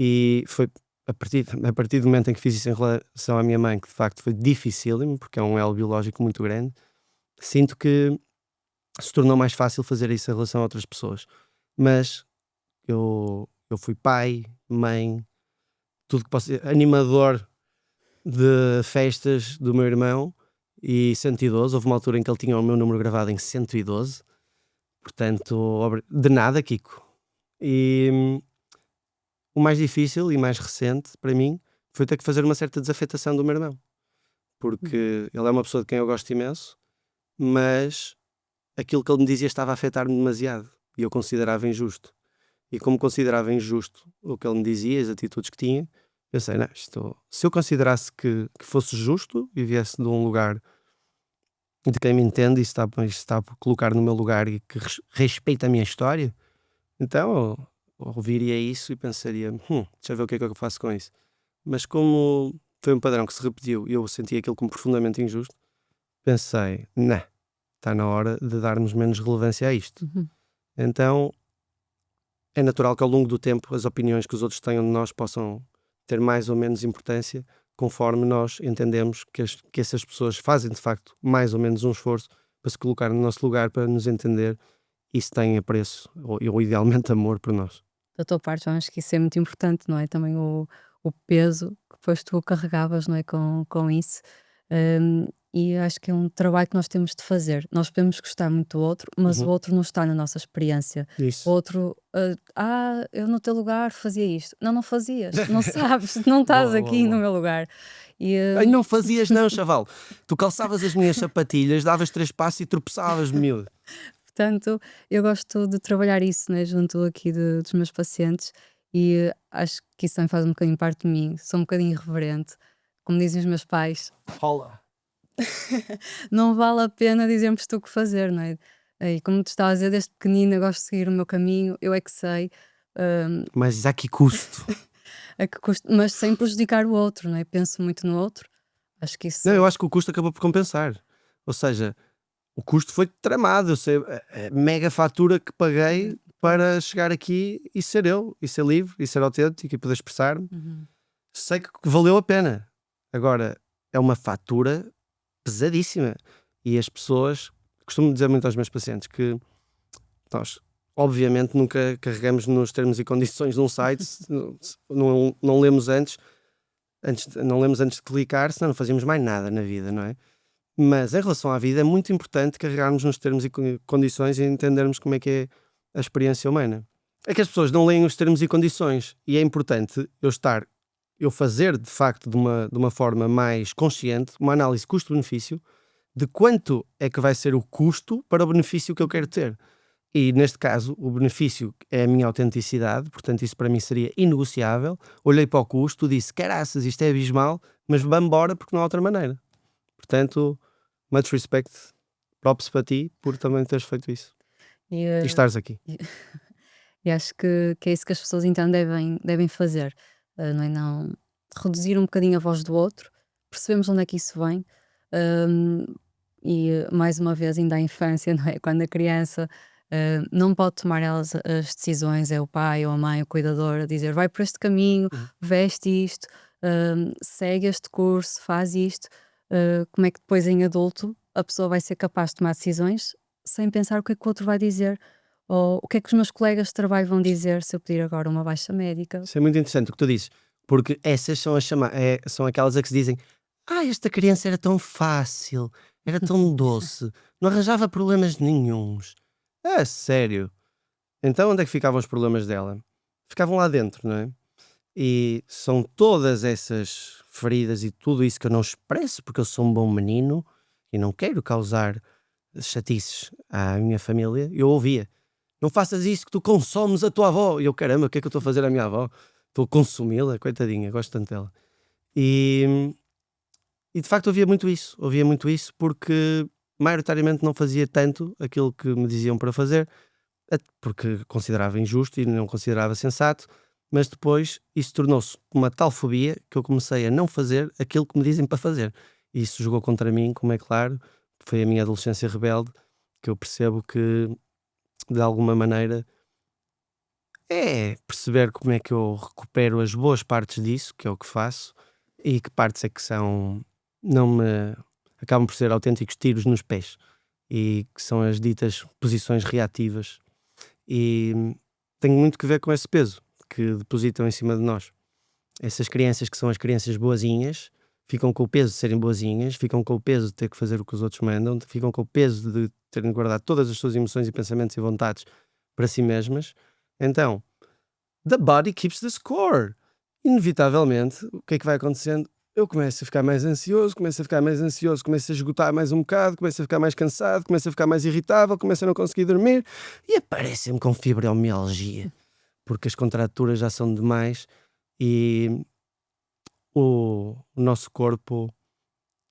e foi a partir do momento em que fiz isso em relação à minha mãe, que de facto foi dificílimo, porque é um elo biológico muito grande. Sinto que se tornou mais fácil fazer isso em relação a outras pessoas. Mas eu fui pai, mãe, tudo que posso ser, animador de festas do meu irmão, e 112. Houve uma altura em que ele tinha o meu número gravado em 112. Portanto, de nada, Kiko. E o mais difícil e mais recente para mim foi ter que fazer uma certa desafetação do meu irmão, porque ele é uma pessoa de quem eu gosto imenso, mas aquilo que ele me dizia estava a afetar-me demasiado e eu considerava injusto. E como considerava injusto o que ele me dizia, as atitudes que tinha, pensei, se eu considerasse que fosse justo e viesse de um lugar de quem me entende e está a colocar no meu lugar e que respeita a minha história, então eu ouviria isso e pensaria, deixa eu ver o que é que eu faço com isso. Mas como foi um padrão que se repetiu e eu senti aquilo como profundamente injusto, pensei, está na hora de darmos menos relevância a isto. Então é natural que ao longo do tempo as opiniões que os outros tenham de nós possam ter mais ou menos importância, conforme nós entendemos que essas pessoas fazem de facto mais ou menos um esforço para se colocar no nosso lugar, para nos entender, e se tem apreço ou idealmente amor por nós. Da tua parte, eu acho que isso é muito importante, não é? Também o peso que depois tu carregavas, não é? Com isso. E acho que é um trabalho que nós temos de fazer. Nós podemos gostar muito do outro, mas o outro não está na nossa experiência. O Isso. outro, eu no teu lugar fazia isto. Não fazias, não sabes, não estás Boa, aqui boa, no boa. meu lugar. E, Ai, não fazias não, chaval. Tu calçavas as minhas sapatilhas, davas 3 passos e tropeçavas, miúdo. portanto, eu gosto de trabalhar isso, né, junto aqui dos meus pacientes e acho que isso também faz um bocadinho parte de mim. Sou um bocadinho irreverente. Como dizem os meus pais, Rola. não vale a pena dizermos tu o que fazer, não é? E como tu estavas a dizer, desde pequenina eu gosto de seguir o meu caminho, eu é que sei, Mas a que custo? a que custo, mas sem prejudicar o outro, não é? Penso muito no outro. Acho que isso. Não, eu acho que o custo acabou por compensar. Ou seja, o custo foi tramado. Eu sei a mega fatura que paguei para chegar aqui e ser eu, e ser livre, e ser autêntico, e poder expressar-me. Sei que valeu a pena. Agora, é uma fatura pesadíssima. E as pessoas, costumo dizer muito aos meus pacientes que nós, obviamente, nunca carregamos nos termos e condições de um site, não lemos não lemos antes de clicar, senão não fazíamos mais nada na vida, não é? Mas em relação à vida é muito importante carregarmos nos termos e condições e entendermos como é que é a experiência humana. É que as pessoas não leem os termos e condições, e é importante eu fazer de facto de uma forma mais consciente uma análise custo-benefício de quanto é que vai ser o custo para o benefício que eu quero ter. E neste caso o benefício é a minha autenticidade, portanto isso para mim seria inegociável. Olhei para o custo, disse, caraças, isto é abismal, mas vamos embora porque não há outra maneira. Portanto, much respect, props para ti por também teres feito isso E, e estares aqui. e acho que é isso que as pessoas então devem fazer. não é? Não reduzir um bocadinho a voz do outro, percebemos onde é que isso vem. hum, Mais uma vez, ainda a infância, não é? Quando a criança não pode tomar elas as decisões, é o pai ou a mãe, o cuidador, a dizer vai por este caminho, Uhum. veste isto, segue este curso, faz isto. Como é que depois em adulto a pessoa vai ser capaz de tomar decisões sem pensar o que é que o outro vai dizer, ou o que é que os meus colegas de trabalho vão dizer se eu pedir agora uma baixa médica? Isso é muito interessante o que tu dizes, porque essas são, são aquelas a que se dizem: esta criança era tão fácil, era tão doce, não arranjava problemas nenhuns. É sério. Então onde é que ficavam os problemas dela? Ficavam lá dentro, não é? E são todas essas feridas e tudo isso que eu não expresso porque eu sou um bom menino e não quero causar chatices à minha família. Eu ouvia: não faças isso que tu consomes a tua avó. E eu, caramba, o que é que eu estou a fazer à minha avó? Estou a consumi-la, coitadinha, gosto tanto dela. E, e de facto ouvia muito isso porque maioritariamente não fazia tanto aquilo que me diziam para fazer, porque considerava injusto e não considerava sensato, mas depois isso tornou-se uma tal fobia que eu comecei a não fazer aquilo que me dizem para fazer. E isso jogou contra mim, como é claro, foi a minha adolescência rebelde, que eu percebo que, de alguma maneira, é perceber como é que eu recupero as boas partes disso, que é o que faço, e que partes é que são, não me, acabam por ser autênticos tiros nos pés, e que são as ditas posições reativas. E tem muito que ver com esse peso que depositam em cima de nós. Essas crianças que são as crianças boazinhas, ficam com o peso de serem boazinhas, ficam com o peso de ter que fazer o que os outros mandam, ficam com o peso de terem guardado todas as suas emoções e pensamentos e vontades para si mesmas. Então, the body keeps the score. Inevitavelmente, o que é que vai acontecendo? Eu começo a ficar mais ansioso, começo a esgotar mais um bocado, começo a ficar mais cansado, começo a ficar mais irritável, começo a não conseguir dormir e aparecem-me com fibromialgia, porque as contraturas já são demais e o nosso corpo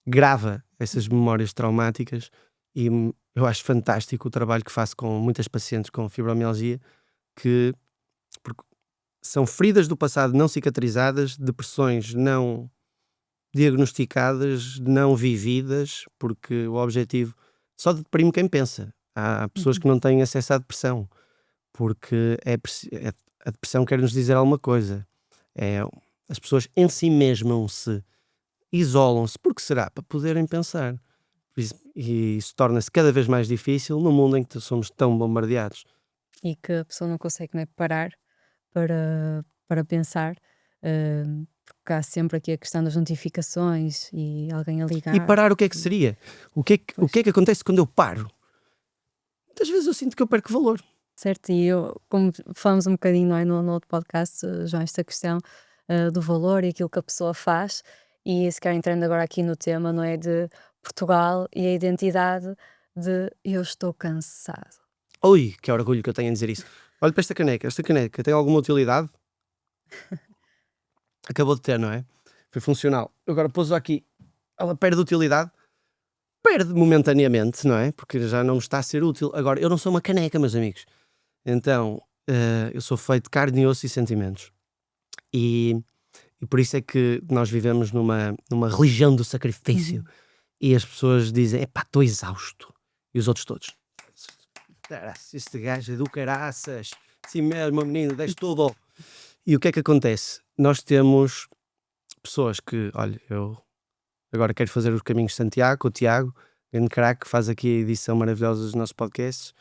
grava essas memórias traumáticas. E eu acho fantástico o trabalho que faço com muitas pacientes com fibromialgia, que porque são feridas do passado não cicatrizadas, depressões não diagnosticadas, não vividas, porque o objetivo só deprime quem pensa. Há pessoas Uhum. que não têm acesso à depressão, porque a depressão quer nos dizer alguma coisa. É, as pessoas em si mesmam-se, isolam-se, porque será? Para poderem pensar. E isso torna-se cada vez mais difícil no mundo em que somos tão bombardeados. E que a pessoa não consegue, não é, parar para pensar, porque há sempre aqui a questão das notificações e alguém a E ligar. parar, o que é que seria? O Pois, que é que acontece quando eu paro? Muitas vezes eu sinto que eu perco valor. certo, e eu, como falamos um bocadinho, não é, no outro podcast, já esta questão do valor e aquilo que a pessoa faz, e se calhar entrando agora aqui no tema, não é, de Portugal e a identidade de eu estou cansado. Ui, que orgulho que eu tenho em dizer isso. Olha para esta caneca. Esta caneca tem alguma utilidade? Acabou de ter, não é? Foi funcional. Agora pôs aqui. Ela perde utilidade? Perde momentaneamente, não é? Porque já não me está a ser útil. Agora, eu não sou uma caneca, meus amigos. Então, eu sou feito de carne, osso e sentimentos. E, e por isso é que nós vivemos numa religião do sacrifício. Uhum. E as pessoas dizem: epá, estou exausto. E os outros todos: "Caraças, este gajo é do caraças. Sim mesmo, menino, deste tudo." E o que é que acontece? Nós temos pessoas que, olha, eu agora quero fazer os caminhos de Santiago, o Tiago, grande craque, que faz aqui a edição maravilhosa dos nossos podcasts.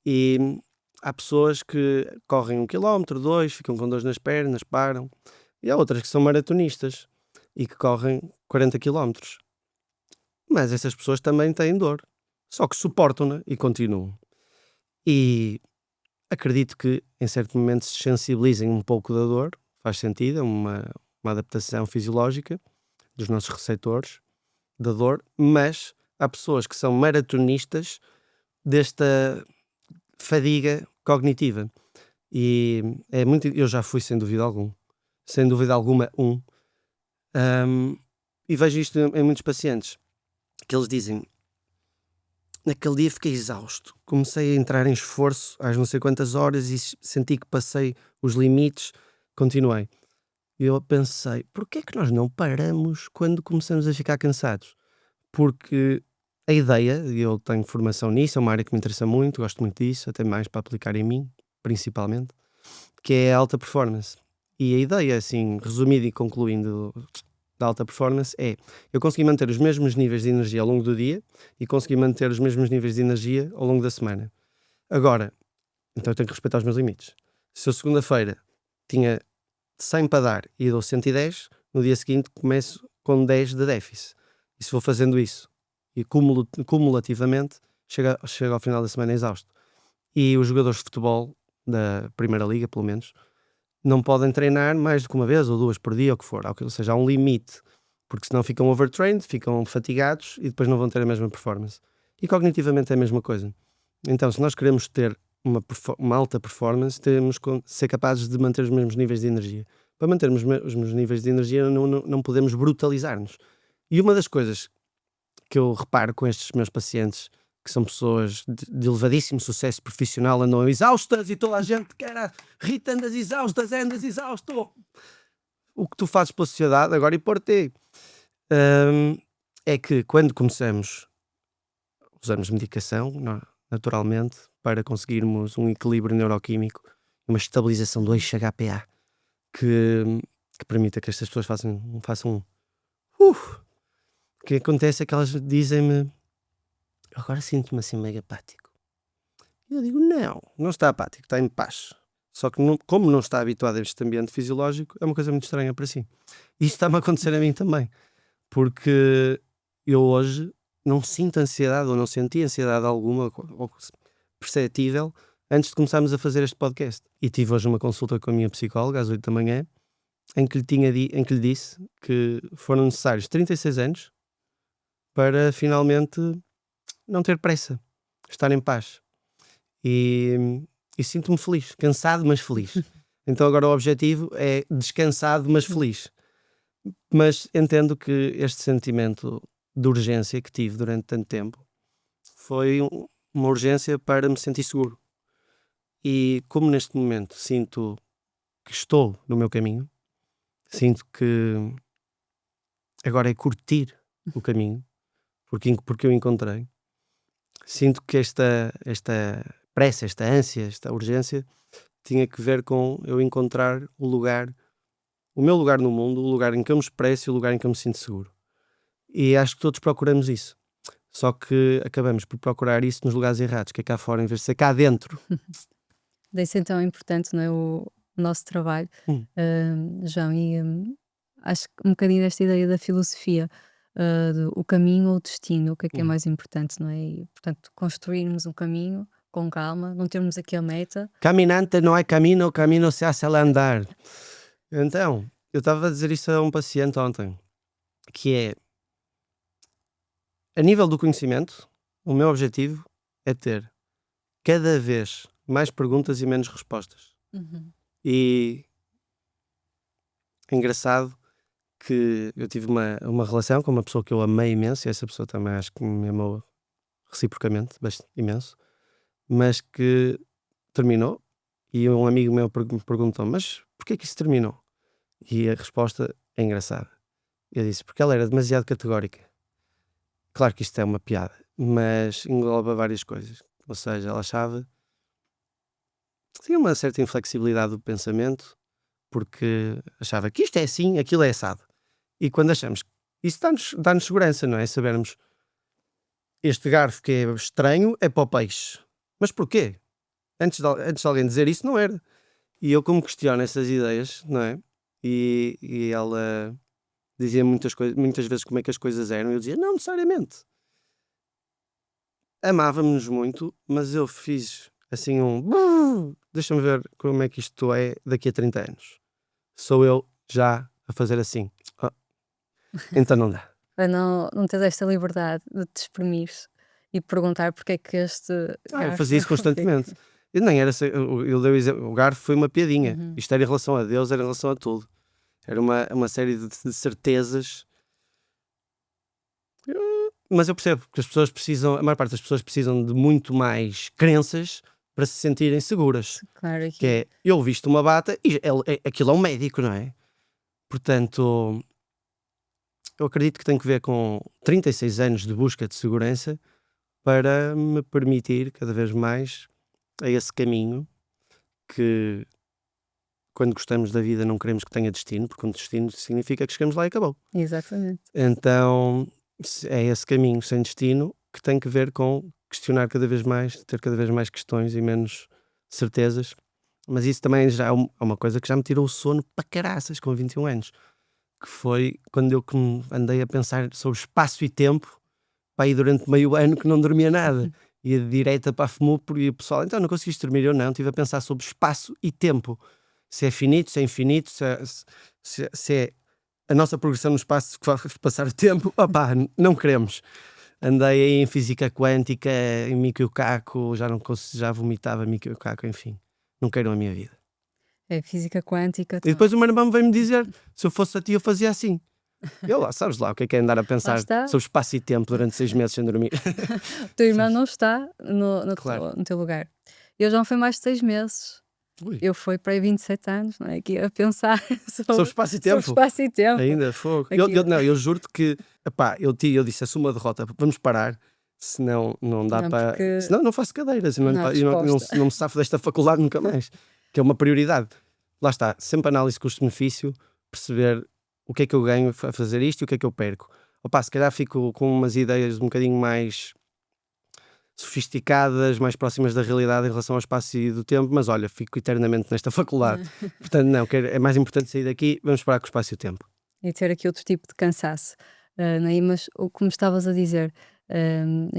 E há pessoas que correm 1 quilómetro, dois, ficam com dores nas pernas, param. E há outras que são maratonistas e que correm 40 quilómetros. Mas essas pessoas também têm dor, só que suportam-na e continuam. E acredito que em certo momento se sensibilizem um pouco da dor, faz sentido, é uma adaptação fisiológica dos nossos receptores da dor, mas há pessoas que são maratonistas desta fadiga cognitiva. E é muito, eu já fui sem dúvida alguma, e vejo isto em muitos pacientes, que eles dizem: naquele dia fiquei exausto, comecei a entrar em esforço às não sei quantas horas e senti que passei os limites, continuei. E eu pensei, porquê é que nós não paramos quando começamos a ficar cansados? Porque a ideia, e eu tenho formação nisso, é uma área que me interessa muito, gosto muito disso, até mais para aplicar em mim, principalmente, que é a alta performance. E a ideia, assim, resumida e concluindo da alta performance é eu conseguir manter os mesmos níveis de energia ao longo do dia e conseguir manter os mesmos níveis de energia ao longo da semana. Agora, então eu tenho que respeitar os meus limites. Se eu segunda-feira tinha 100 para dar e dou 110, no dia seguinte começo com 10 de déficit. E se vou fazendo isso e cumulativamente, chega ao final da semana exausto. E os jogadores de futebol, da Primeira Liga pelo menos, não podem treinar mais do que uma vez ou duas por dia, ou o que for. Ou seja, há um limite, porque senão ficam overtrained, ficam fatigados e depois não vão ter a mesma performance. E cognitivamente é a mesma coisa. Então, se nós queremos ter uma alta performance, temos que ser capazes de manter os mesmos níveis de energia. Para mantermos os mesmos níveis de energia, não podemos brutalizar-nos. E uma das coisas que eu reparo com estes meus pacientes, que são pessoas de elevadíssimo sucesso profissional, andam exaustas e toda a gente quer Rita, andas exaustas, andas exausto. O que tu fazes pela sociedade, agora e por ti, é que quando começamos, usamos medicação, naturalmente, para conseguirmos um equilíbrio neuroquímico, uma estabilização do eixo HPA, que permita que estas pessoas façam o que acontece é que elas dizem-me, agora sinto-me assim mega apático. E eu digo, não está apático, está em paz. Só que como não está habituado a este ambiente fisiológico, é uma coisa muito estranha para si. E isto está-me a acontecer a mim também. Porque eu hoje não sinto ansiedade, ou não senti ansiedade alguma, ou perceptível, antes de começarmos a fazer este podcast. E tive hoje uma consulta com a minha psicóloga às 8 da manhã, em que lhe disse que foram necessários 36 anos para finalmente não ter pressa, estar em paz. E sinto-me feliz, cansado mas feliz. Então agora o objetivo é descansado mas feliz. Mas entendo que este sentimento de urgência que tive durante tanto tempo foi uma urgência para me sentir seguro. E como neste momento sinto que estou no meu caminho, sinto que agora é curtir o caminho, porque eu encontrei. Sinto que esta pressa, esta ânsia, esta urgência tinha que ver com eu encontrar o meu lugar no mundo, o lugar em que eu me expresso e o lugar em que eu me sinto seguro. E acho que todos procuramos isso. Só que acabamos por procurar isso nos lugares errados, que é cá fora, em vez de ser cá dentro. Daí ser tão importante, não é, o nosso trabalho, João, e acho que um bocadinho desta ideia da filosofia, o caminho ou o destino, o que é mais importante, não é? E, portanto, construirmos um caminho com calma, não termos aqui a meta. Caminante não é caminho, o caminho se hace al andar. Então, eu estava a dizer isso a um paciente ontem, que é, a nível do conhecimento, o meu objetivo é ter cada vez mais perguntas e menos respostas. E é engraçado que eu tive uma relação com uma pessoa que eu amei imenso, e essa pessoa também acho que me amou reciprocamente, bastante imenso, mas que terminou, e um amigo meu me perguntou, mas porquê que isso terminou? E a resposta é engraçada. Eu disse, porque ela era demasiado categórica. Claro que isto é uma piada, mas engloba várias coisas. Ou seja, ela achava, tinha uma certa inflexibilidade do pensamento, porque achava que isto é assim, aquilo é assado. E quando achamos, isso dá-nos segurança, não é? Sabermos, este garfo que é estranho é para o peixe. Mas porquê? Antes de alguém dizer isso, não era. E eu, como questiono essas ideias, não é? E ela dizia muitas vezes como é que as coisas eram, e eu dizia, não necessariamente. Amávamos-nos muito, mas eu fiz assim deixa-me ver como é que isto é daqui a 30 anos. Sou eu já a fazer assim. Então não dá. Para não ter esta liberdade de te exprimir e perguntar porque é que este Eu fazia isso constantemente. Eu nem era, eu dei o exemplo, o garfo foi uma piadinha. Isto era em relação a Deus, era em relação a tudo. Era uma série de certezas. Mas eu percebo que as pessoas precisam, a maior parte das pessoas precisam de muito mais crenças para se sentirem seguras. Claro, Que é, eu visto uma bata e aquilo é um médico, não é? Portanto, eu acredito que tem que ver com 36 anos de busca de segurança para me permitir cada vez mais a esse caminho que, quando gostamos da vida, não queremos que tenha destino, porque um destino significa que chegamos lá e acabou. Exatamente. Então, é esse caminho sem destino que tem que ver com questionar cada vez mais, ter cada vez mais questões e menos certezas. Mas isso também já é uma coisa que já me tirou o sono para caraças com 21 anos. Que foi quando eu andei a pensar sobre espaço e tempo, para ir durante meio ano que não dormia nada. Ia de direita para a FMUP e o pessoal, então não conseguiste dormir? Eu não, estive a pensar sobre espaço e tempo. Se é finito, se é infinito, se é a nossa progressão no espaço que faz passar o tempo. Opá, não queremos. Andei aí em física quântica, em Mikio Kaku, já vomitava Mikio Kaku, enfim. Não queiram a minha vida. É física quântica. E depois o meu irmão veio-me dizer, se eu fosse a ti eu fazia assim. Eu lá, sabes lá o que é andar a pensar sobre espaço e tempo durante 6 meses sem dormir. O teu irmão não está no Claro. teu lugar. Eu já não foi mais de 6 meses. Ui. Eu fui para aí 27 anos, não é? Aqui a pensar Sobre espaço e tempo? sobre espaço e tempo. Ainda, fogo. Aqui. Eu juro-te que, epá, eu disse, assumo a derrota, vamos parar, senão não dá Não, para... porque Senão não faço cadeiras, não há resposta. não me safo desta faculdade nunca mais, que é uma prioridade. Lá está, sempre análise custo-benefício, perceber o que é que eu ganho a fazer isto e o que é que eu perco. Opa, se calhar fico com umas ideias um bocadinho mais sofisticadas, mais próximas da realidade em relação ao espaço e do tempo, mas olha, fico eternamente nesta faculdade. Portanto, não, é mais importante sair daqui, vamos parar com o espaço e o tempo. E ter aqui outro tipo de cansaço. Não é? Mas como estavas a dizer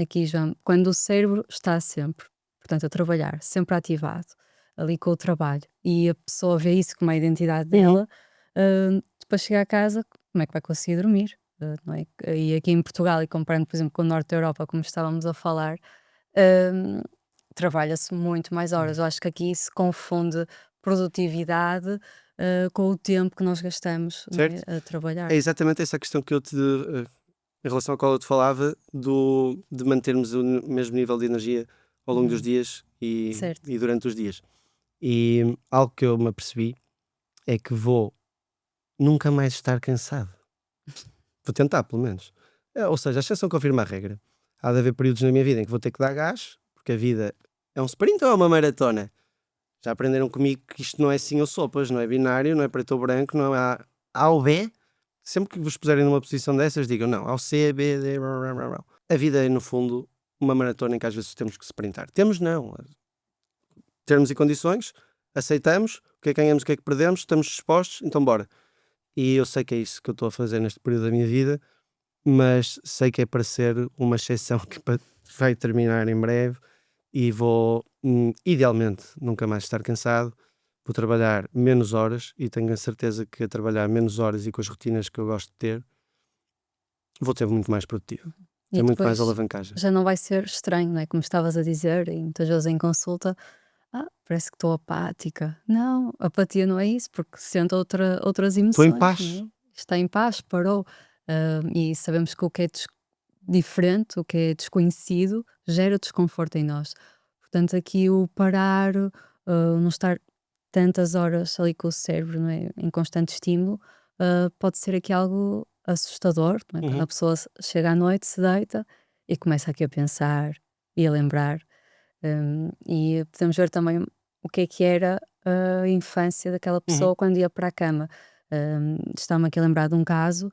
aqui, João, quando o cérebro está sempre, portanto, a trabalhar, sempre ativado, ali com o trabalho, e a pessoa vê isso como a identidade dela, depois chega a casa, como é que vai conseguir dormir? Não é? E aqui em Portugal, e comparando, por exemplo, com o norte da Europa, como estávamos a falar, trabalha-se muito mais horas. Eu acho que aqui se confunde produtividade com o tempo que nós gastamos, não é, Certo? a trabalhar. É exatamente essa questão que em relação à qual eu te falava, de mantermos o mesmo nível de energia ao longo dos dias Certo. e durante os dias. E algo que eu me apercebi é que vou nunca mais estar cansado. Vou tentar, pelo menos. Ou seja, a exceção confirma a regra. Há de haver períodos na minha vida em que vou ter que dar gás, porque a vida é um sprint ou é uma maratona? Já aprenderam comigo que isto não é sim ou sopas, não é binário, não é preto ou branco, não é A ou B. Sempre que vos puserem numa posição dessas, digam não, ao C, B, D, A vida é, no fundo, uma maratona em que às vezes temos que sprintar. Temos não. Termos e condições, aceitamos, o que é que ganhamos, o que é que perdemos, estamos dispostos, então bora. E eu sei que é isso que eu estou a fazer neste período da minha vida, mas sei que é para ser uma exceção que vai terminar em breve e vou, idealmente, nunca mais estar cansado. Vou trabalhar menos horas e tenho a certeza que a trabalhar menos horas e com as rotinas que eu gosto de ter, vou ser muito mais produtivo. E Ter muito mais depois alavancagem. já não vai ser estranho, não é? Como estavas a dizer, e muitas vezes em consulta, parece que estou apática. Não, apatia não é isso, porque sente outras Estou emoções, em não paz. é? Está em paz, parou. E sabemos que o que é diferente, o que é desconhecido, gera desconforto em nós. Portanto, aqui o parar, não estar tantas horas ali com o cérebro, não é? Em constante estímulo, pode ser aqui algo assustador, não é? Quando Uhum. a pessoa chega à noite, se deita e começa aqui a pensar e a lembrar. E podemos ver também o que era a infância daquela Uhum. pessoa quando ia para a cama. Está-me aqui a lembrar de um caso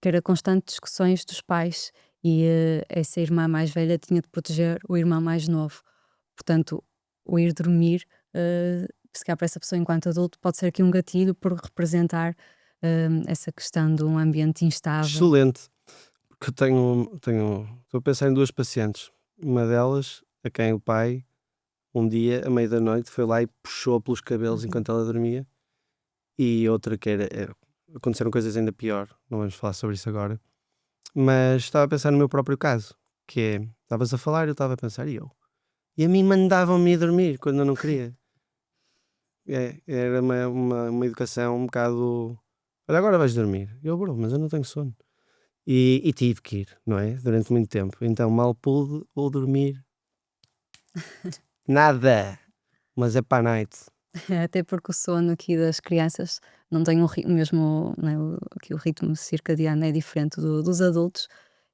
que era constante discussões dos pais e essa irmã mais velha tinha de proteger o irmão mais novo. Portanto, o ir dormir, se calhar para essa pessoa enquanto adulto, pode ser aqui um gatilho por representar essa questão de um ambiente instável. Excelente. Porque estou a pensar em duas pacientes. Uma delas, a quem o pai, um dia, à meia da noite, foi lá e puxou pelos cabelos Uhum. enquanto ela dormia. E outra que aconteceram coisas ainda pior, não vamos falar sobre isso agora. Mas estava a pensar no meu próprio caso, que é, estavas a falar e eu estava a pensar, e eu? E a mim mandavam-me ir dormir quando eu não queria. Era uma educação um bocado, olha, agora vais dormir. Eu, bro, mas eu não tenho sono. E tive que ir, não é? Durante muito tempo. Então mal pude, vou dormir. Nada. Mas é para a night. Até porque o sono aqui das crianças não têm o mesmo, né, aqui o ritmo circadiano é diferente dos adultos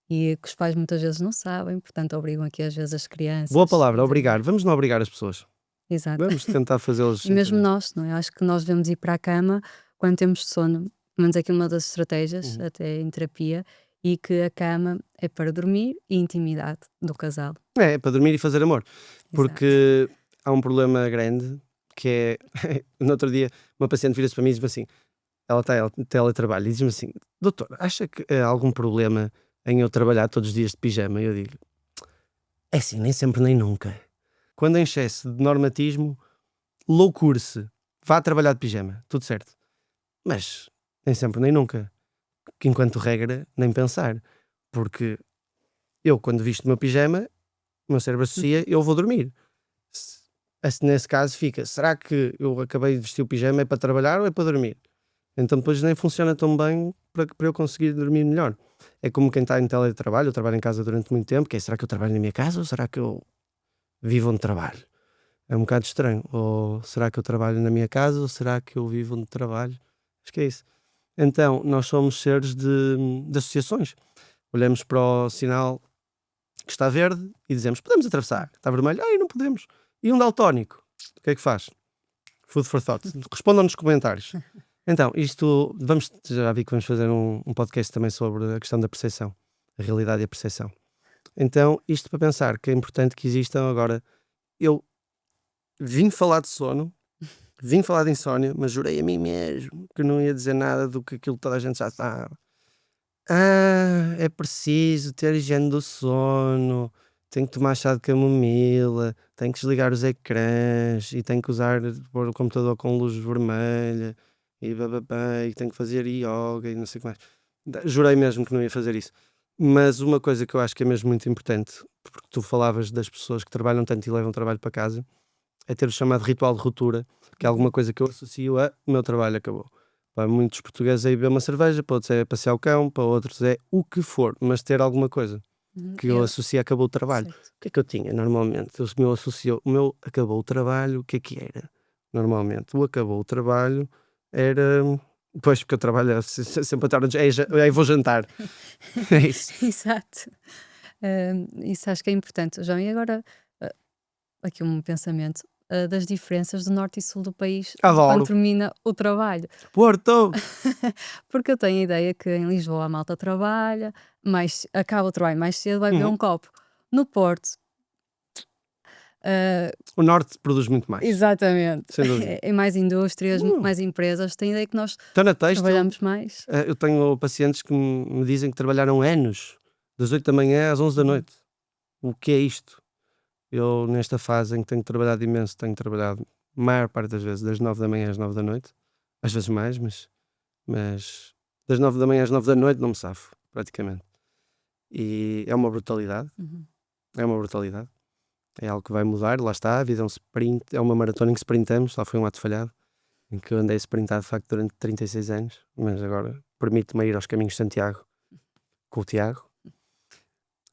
e que os pais muitas vezes não sabem, portanto obrigam aqui às vezes as Boa crianças palavra, a dormir. obrigar. Vamos não obrigar as pessoas. Exato. Vamos tentar fazê-los E mesmo entender. nós, não é? Acho que nós devemos ir para a cama quando temos sono. Pelo menos aqui uma das estratégias, Uhum. até em terapia, e que a cama é para dormir e intimidade do casal. É, para dormir e fazer amor. Exato. Porque há um problema grande que é. No outro dia, uma paciente vira-se para mim e diz-me assim: ela está em teletrabalho e diz-me assim: doutor, acha que há algum problema em eu trabalhar todos os dias de pijama? E eu digo: é assim, nem sempre nem nunca. Quando em excesso de normatismo, loucure-se, vá trabalhar de pijama, tudo certo. Mas nem sempre nem nunca. Que enquanto regra, nem pensar. Porque eu, quando visto o meu pijama, o meu cérebro associa, eu vou dormir. Nesse caso fica, será que eu acabei de vestir o pijama é para trabalhar ou é para dormir? Então depois nem funciona tão bem para eu conseguir dormir melhor. É como quem está em teletrabalho, eu trabalho em casa durante muito tempo, que é, será que eu trabalho na minha casa ou será que eu vivo onde trabalho? É um bocado estranho. Ou será que eu trabalho na minha casa ou será que eu vivo onde trabalho? Acho que é isso. Então, nós somos seres de associações. Olhamos para o sinal que está verde e dizemos, podemos atravessar. Está vermelho? Ai, não podemos. E um daltónico, o que é que faz? Food for thought. Respondam nos comentários. Então, isto, já vi que vamos fazer um podcast também sobre a questão da percepção, a realidade e a percepção. Então, isto para pensar que é importante que existam agora, eu vim falar de sono, vim falar de insónia, mas jurei a mim mesmo que não ia dizer nada do que aquilo que toda a gente já sabe. É preciso ter higiene do sono, tem que tomar chá de camomila, tem que desligar os ecrãs e tem que pôr o computador com luz vermelha e bababá, e tem que fazer yoga e não sei o que mais. Jurei mesmo que não ia fazer isso. Mas uma coisa que eu acho que é mesmo muito importante, porque tu falavas das pessoas que trabalham tanto e levam trabalho para casa, é ter o chamado ritual de ruptura, que é alguma coisa que eu associo a o meu trabalho acabou. Para muitos portugueses é ir beber uma cerveja, para outros é passear o cão, para outros é o que for, mas ter alguma coisa que eu Eu, associo a acabou o trabalho. certo. O que é que eu tinha normalmente? O meu acabou o trabalho, o que é que era? Normalmente, o acabou o trabalho era. Pois, porque eu trabalho sempre a tarde, vou jantar. É isso. Exato. Isso acho que é importante, João. E agora, ah, aqui um pensamento das diferenças do norte e sul do país quando Adoro. termina o trabalho. Porto! Porque eu tenho a ideia que em Lisboa a malta trabalha, acaba o trabalho mais cedo, vai beber Uhum. um copo. No Porto, ah, O norte produz muito mais, exatamente, sem dúvida. em mais indústrias, Hum. mais empresas, tenho a ideia que nós Então na têxtil, trabalhamos mais. eu tenho pacientes que me dizem que trabalharam anos, das 8 da manhã às 11 da Uhum. noite. O que é isto? Eu, nesta fase em que tenho trabalhado imenso, tenho trabalhado a maior parte das vezes das 9 da manhã às 9 da noite, às vezes mais, mas das 9 da manhã às 9 da noite não me safo, praticamente. E é uma brutalidade, Uhum. é uma brutalidade. É algo que vai mudar, lá está, a vida é um sprint, é uma maratona em que sprintamos, lá foi um ato falhado, em que eu andei a sprintar de facto durante 36 anos, mas agora permite-me ir aos caminhos de Santiago com o Tiago.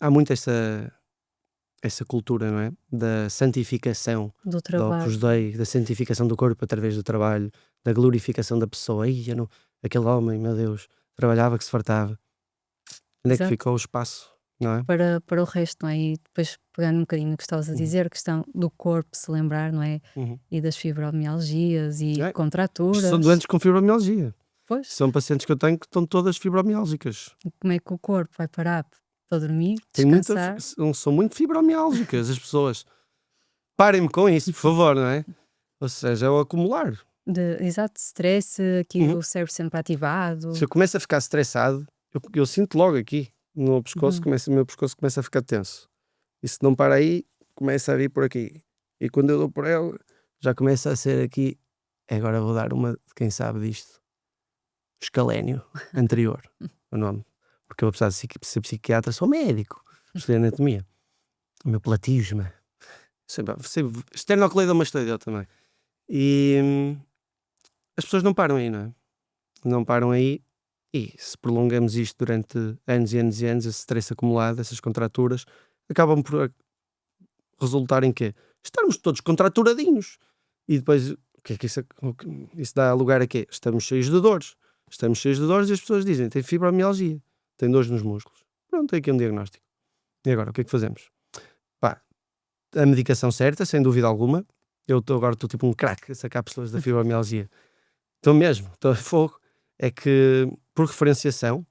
Há muito essa cultura, não é? Da santificação Do do Opus trabalho. Dei, da santificação do corpo através do trabalho, da glorificação da pessoa. Ai, aquele homem, meu Deus, trabalhava que se fartava. Onde é que Exato. ficou o espaço, não é? Para o resto, não é? E depois pegando um bocadinho no que estavas a Uhum, dizer, a questão do corpo se lembrar, não é? uhum. E das fibromialgias e É, isto são contraturas. doentes com fibromialgia. Pois, São pacientes que eu tenho que estão todas fibromiálgicas. e como é que o corpo vai parar para dormir, Tem descansar? são muito fibromiálgicas as pessoas. Parem-me com isso, por favor, não é? Ou seja, é o acumular. Exato, stress, aqui Uhum. o cérebro sempre ativado. Se eu começo a ficar estressado, eu sinto logo aqui no meu pescoço, Uhum. o meu pescoço começa a ficar tenso. E se não para aí, começa a vir por aqui. E quando eu dou por ela, já começa a ser aqui. Agora vou dar uma de quem sabe disto. Escalénio anterior, o nome. Porque eu, apesar de ser psiquiatra, sou médico. Estudei anatomia. O meu platisma. Esternocleidomastoideu também. E as pessoas não param aí, não é? Não param aí. E se prolongamos isto durante anos e anos e anos, esse stress acumulado, essas contraturas, acabam por resultar em quê? Estarmos todos contraturadinhos. E depois, que é que isso dá lugar a quê? Estamos cheios de dores. Estamos cheios de dores e as pessoas dizem, tem fibromialgia, tem dores nos músculos. Pronto, tem aqui um diagnóstico. E agora, o que é que fazemos? Pá, a medicação certa, sem dúvida alguma. Agora estou tipo um craque a sacar pessoas da fibromialgia. Estou mesmo, estou a fogo. É que, por referenciação,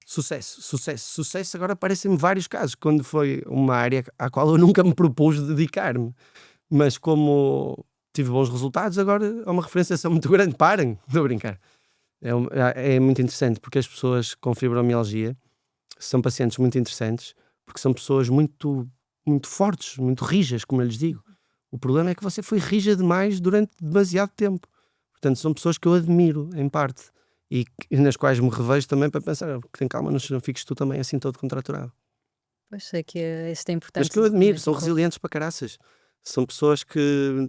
sucesso. Agora aparecem-me vários casos, quando foi uma área à qual eu nunca me propus dedicar-me. Mas como tive bons resultados, agora é uma referenciação muito grande. Parem, estou a brincar. É muito interessante, porque as pessoas com fibromialgia são pacientes muito interessantes, porque são pessoas muito, muito fortes, muito rijas, como eu lhes digo. O problema é que você foi rija demais durante demasiado tempo. Portanto, são pessoas que eu admiro, em parte, e nas quais me revejo também para pensar, tem calma, não fiques tu também assim todo contraturado. Pois sei que isso é Mas importante. que eu admiro, são resilientes para caraças. São pessoas que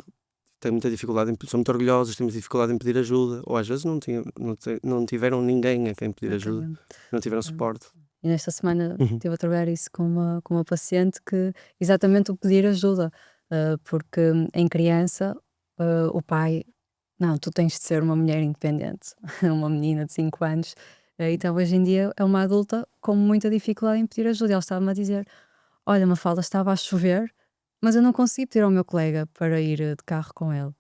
têm muita dificuldade, são muito orgulhosas, têm muita dificuldade em pedir ajuda, ou às vezes não tiveram ninguém a quem pedir ajuda, não tiveram suporte. E nesta semana estive a trabalhar isso com uma paciente que exatamente o pedir ajuda, porque em criança o pai, não, tu tens de ser uma mulher independente, uma menina de 5 anos, então hoje em dia é uma adulta com muita dificuldade em pedir ajuda. Ela estava-me a dizer: olha, Mafalda, estava a chover, mas eu não consegui pedir ao meu colega para ir de carro com ele.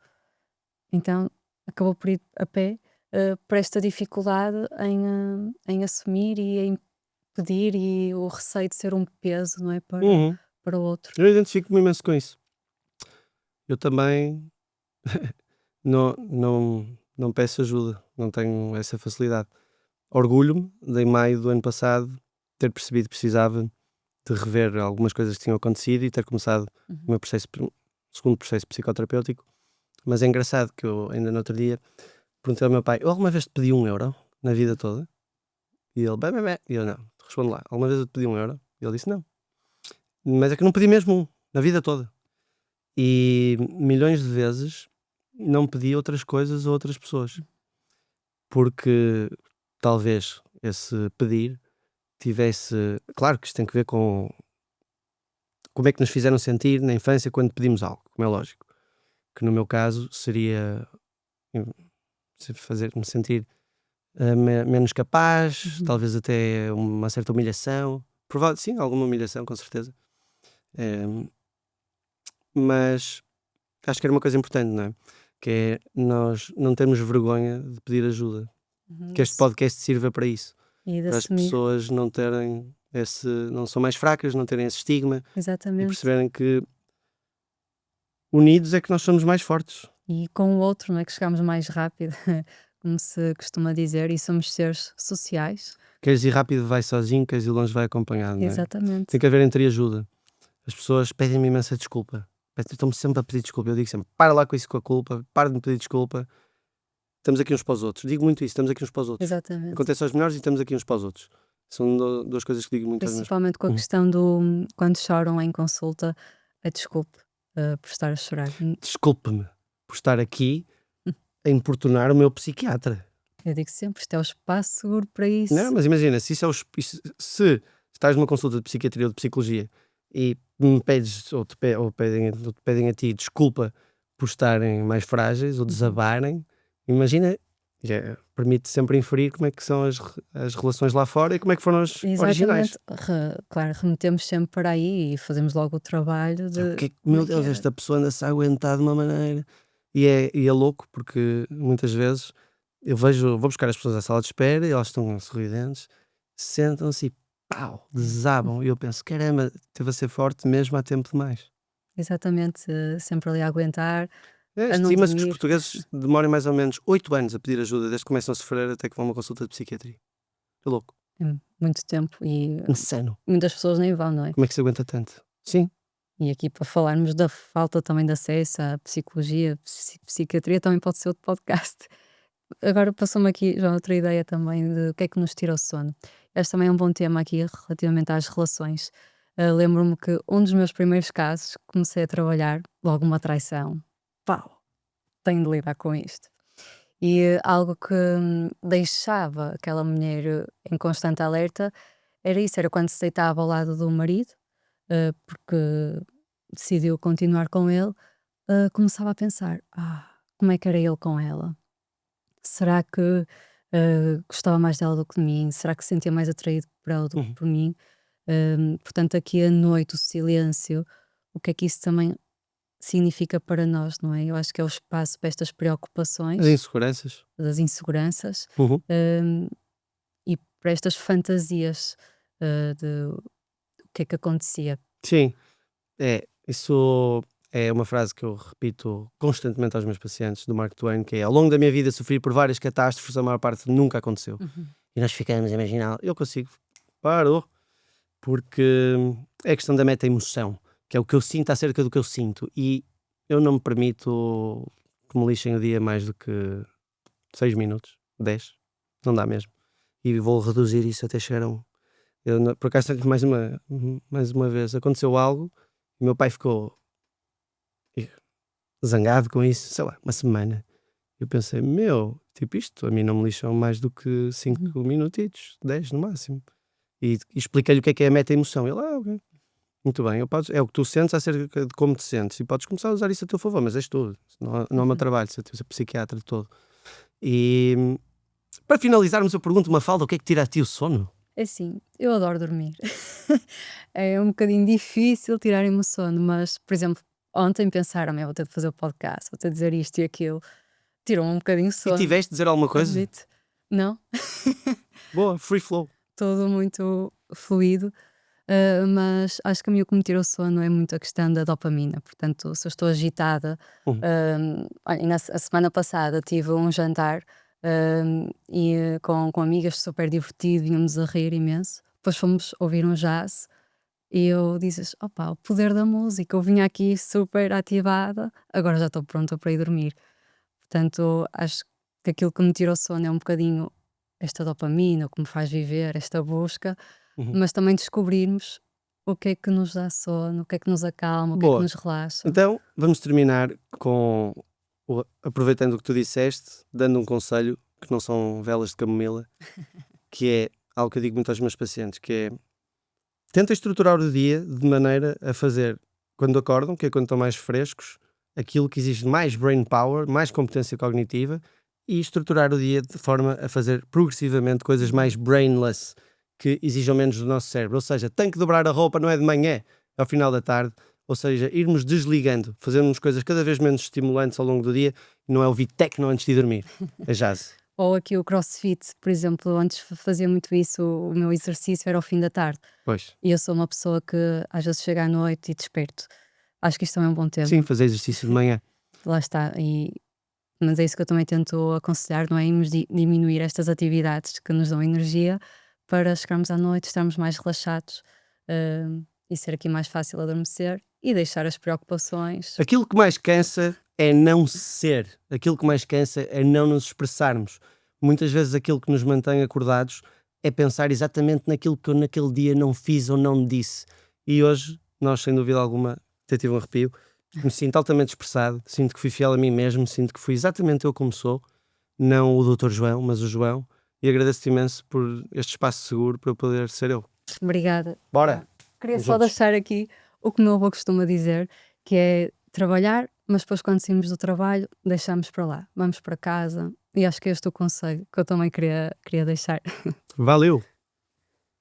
Então acabou por ir a pé, por esta dificuldade em assumir e em pedir e o receio de ser um peso, não é, para o outro. Eu identifico-me imenso com isso. Eu também não peço ajuda, não tenho essa facilidade. Orgulho-me de, em maio do ano passado, ter percebido que precisava de rever algumas coisas que tinham acontecido e ter começado o meu segundo processo psicoterapêutico. Mas é engraçado que eu, ainda no outro dia, perguntei ao meu pai: eu alguma vez te pedi 1 euro na vida toda? E ele: bem. E eu: não. Respondo lá: alguma vez eu te pedi 1 euro? E ele disse: não. Mas é que não pedi mesmo na vida toda. E milhões de vezes não pedi outras coisas a outras pessoas. Porque talvez esse pedir tivesse... Claro que isto tem que ver com como é que nos fizeram sentir na infância quando pedimos algo, como é lógico. Que no meu caso seria fazer-me sentir menos capaz, talvez até uma certa humilhação. Sim, alguma humilhação, com certeza. Mas acho que era uma coisa importante, não é? Que é nós não termos vergonha de pedir ajuda. Que este podcast sirva para isso. E de Para as assumir. pessoas não terem não são mais fracas, não terem esse estigma e Exatamente. perceberem que unidos é que nós somos mais fortes. E com o outro, não é, que chegamos mais rápido, como se costuma dizer, e somos seres sociais. Queres ir rápido, vai sozinho, queres ir longe, vai acompanhado, não é? Exatamente. Tem que haver entreajuda. As pessoas pedem-me imensa desculpa. Estão-me sempre a pedir desculpa. Eu digo sempre: para lá com isso, com a culpa, para de me pedir desculpa. Estamos aqui uns para os outros. Digo muito isso, estamos aqui uns para os outros. Exatamente. Acontece aos melhores e estamos aqui uns para os outros. São duas coisas que digo muito às minhas... Principalmente com a questão do quando choram em consulta, a desculpe por estar a chorar. Desculpe-me por estar aqui a importunar o meu psiquiatra. Eu digo sempre, isto é o espaço seguro para isso. Não, mas imagina, se se estás numa consulta de psiquiatria ou de psicologia e me pedes ou te pedem a ti desculpa por estarem mais frágeis ou desabarem, imagina, permite sempre inferir como é que são as relações lá fora e como é que foram as originais. Claro, remetemos sempre para aí e fazemos logo o trabalho de... Meu Deus, esta pessoa anda-se a aguentar de uma maneira. E é louco, porque muitas vezes eu vou buscar as pessoas à sala de espera e elas estão sorridentes, sentam-se e pau, desabam. E eu penso: caramba, teve a ser forte mesmo há tempo demais. Exatamente, sempre ali a aguentar. Estima-se que os portugueses demorem mais ou menos 8 anos a pedir ajuda, desde que começam a sofrer até que vão a uma consulta de psiquiatria. É louco. Muito tempo e Insano. muitas pessoas nem vão, não é? Como é que se aguenta tanto? Sim. E aqui para falarmos da falta também de acesso à psicologia, psiquiatria, também pode ser outro podcast. Agora passou-me aqui já outra ideia também de o que é que nos tira o sono. Este também é um bom tema aqui relativamente às relações. Lembro-me que um dos meus primeiros casos, comecei a trabalhar, logo uma traição. Pau, tenho de lidar com isto. E algo que deixava aquela mulher em constante alerta era isso, era quando se deitava ao lado do marido, porque decidiu continuar com ele, começava a pensar: como é que era ele com ela? Será que gostava mais dela do que de mim? Será que se sentia mais atraído por ela do que Uhum. por mim? Portanto, aqui a noite, o silêncio, o que é que isso também significa para nós, não é? Eu acho que é o espaço para estas As preocupações, inseguranças. das inseguranças, Uhum. hum, e para estas fantasias de o que é que acontecia. Sim, isso é uma frase que eu repito constantemente aos meus pacientes do Mark Twain, que é: ao longo da minha vida sofri por várias catástrofes, a maior parte nunca aconteceu. Uhum. E nós ficamos a imaginar, eu consigo, parou, porque é a questão da meta-emoção, que é o que eu sinto acerca do que eu sinto, e eu não me permito que me lixem o dia mais do que 6 minutos, 10, não dá mesmo. E vou reduzir isso até chegar a 1. Por acaso, mais uma vez, aconteceu algo, e meu pai ficou zangado com isso, sei lá, uma semana. Eu pensei, tipo, isto a mim não me lixam mais do que 5 Uhum. minutitos, 10 no máximo. E expliquei-lhe o que é a meta-emoção. Ele, ok, muito bem, é o que tu sentes acerca de como te sentes, e podes começar a usar isso a teu favor, mas és tudo. Não é o meu Uhum. trabalho, ser psiquiatra todo. E para finalizarmos, eu pergunto, Mafalda, o que é que tira a ti o sono? É assim, eu adoro dormir. É um bocadinho difícil tirarem-me o sono, mas, por exemplo, ontem pensaram, vou ter de fazer o podcast, vou ter de dizer isto e aquilo. Tirou-me um bocadinho o E sono, tiveste de dizer alguma coisa? acredito. Não, Boa, free flow. tudo muito fluido, mas acho que a mim o que me tira o sono é muito a questão da dopamina. Portanto, se eu estou agitada, Uhum. olha, a semana passada tive um jantar com amigas super divertido, íamos a rir imenso. Depois fomos ouvir um jazz e eu dizes, opa, o poder da música. Eu vinha aqui super ativada, agora já estou pronta para ir dormir. Portanto, acho que aquilo que me tira o sono é um bocadinho esta dopamina, o que me faz viver, esta busca, Uhum. mas também descobrirmos o que é que nos dá sono, o que é que nos acalma, o que é que Boa. nos relaxa. Então, vamos terminar com, aproveitando o que tu disseste, dando um conselho, que não são velas de camomila, que é algo que eu digo muito aos meus pacientes, que é: tenta estruturar o dia de maneira a fazer, quando acordam, que é quando estão mais frescos, aquilo que exige mais brain power, mais competência cognitiva, e estruturar o dia de forma a fazer progressivamente coisas mais brainless, que exijam menos do nosso cérebro. Ou seja, tem que dobrar a roupa, não é de manhã, é ao final da tarde. Ou seja, irmos desligando, fazermos coisas cada vez menos estimulantes ao longo do dia, e não é ouvir techno antes de dormir. É jazz. Ou aqui o CrossFit, por exemplo, antes fazia muito isso, o meu exercício era ao fim da tarde. Pois. E eu sou uma pessoa que às vezes chega à noite e desperto. Acho que isto também é um bom tema. Sim, fazer exercício de manhã. Lá está. Mas é isso que eu também tento aconselhar, não é? Irmos diminuir estas atividades que nos dão energia para chegarmos à noite, estarmos mais relaxados, e ser aqui mais fácil adormecer e deixar as preocupações. Aquilo que mais cansa é não ser. Aquilo que mais cansa é não nos expressarmos. Muitas vezes aquilo que nos mantém acordados é pensar exatamente naquilo que eu naquele dia não fiz ou não disse. E hoje, nós, sem dúvida alguma, até tive um arrepio, me sinto altamente expressado, sinto que fui fiel a mim mesmo, sinto que fui exatamente eu como sou, não o Dr. João, mas o João, e agradeço-te imenso por este espaço seguro para eu poder ser eu. Obrigada. Bora! Queria Os só outros. deixar aqui o que o meu avô costuma dizer, que é trabalhar, mas depois quando saímos do trabalho, deixamos para lá, vamos para casa. E acho que é este o conselho que eu também queria deixar. Valeu!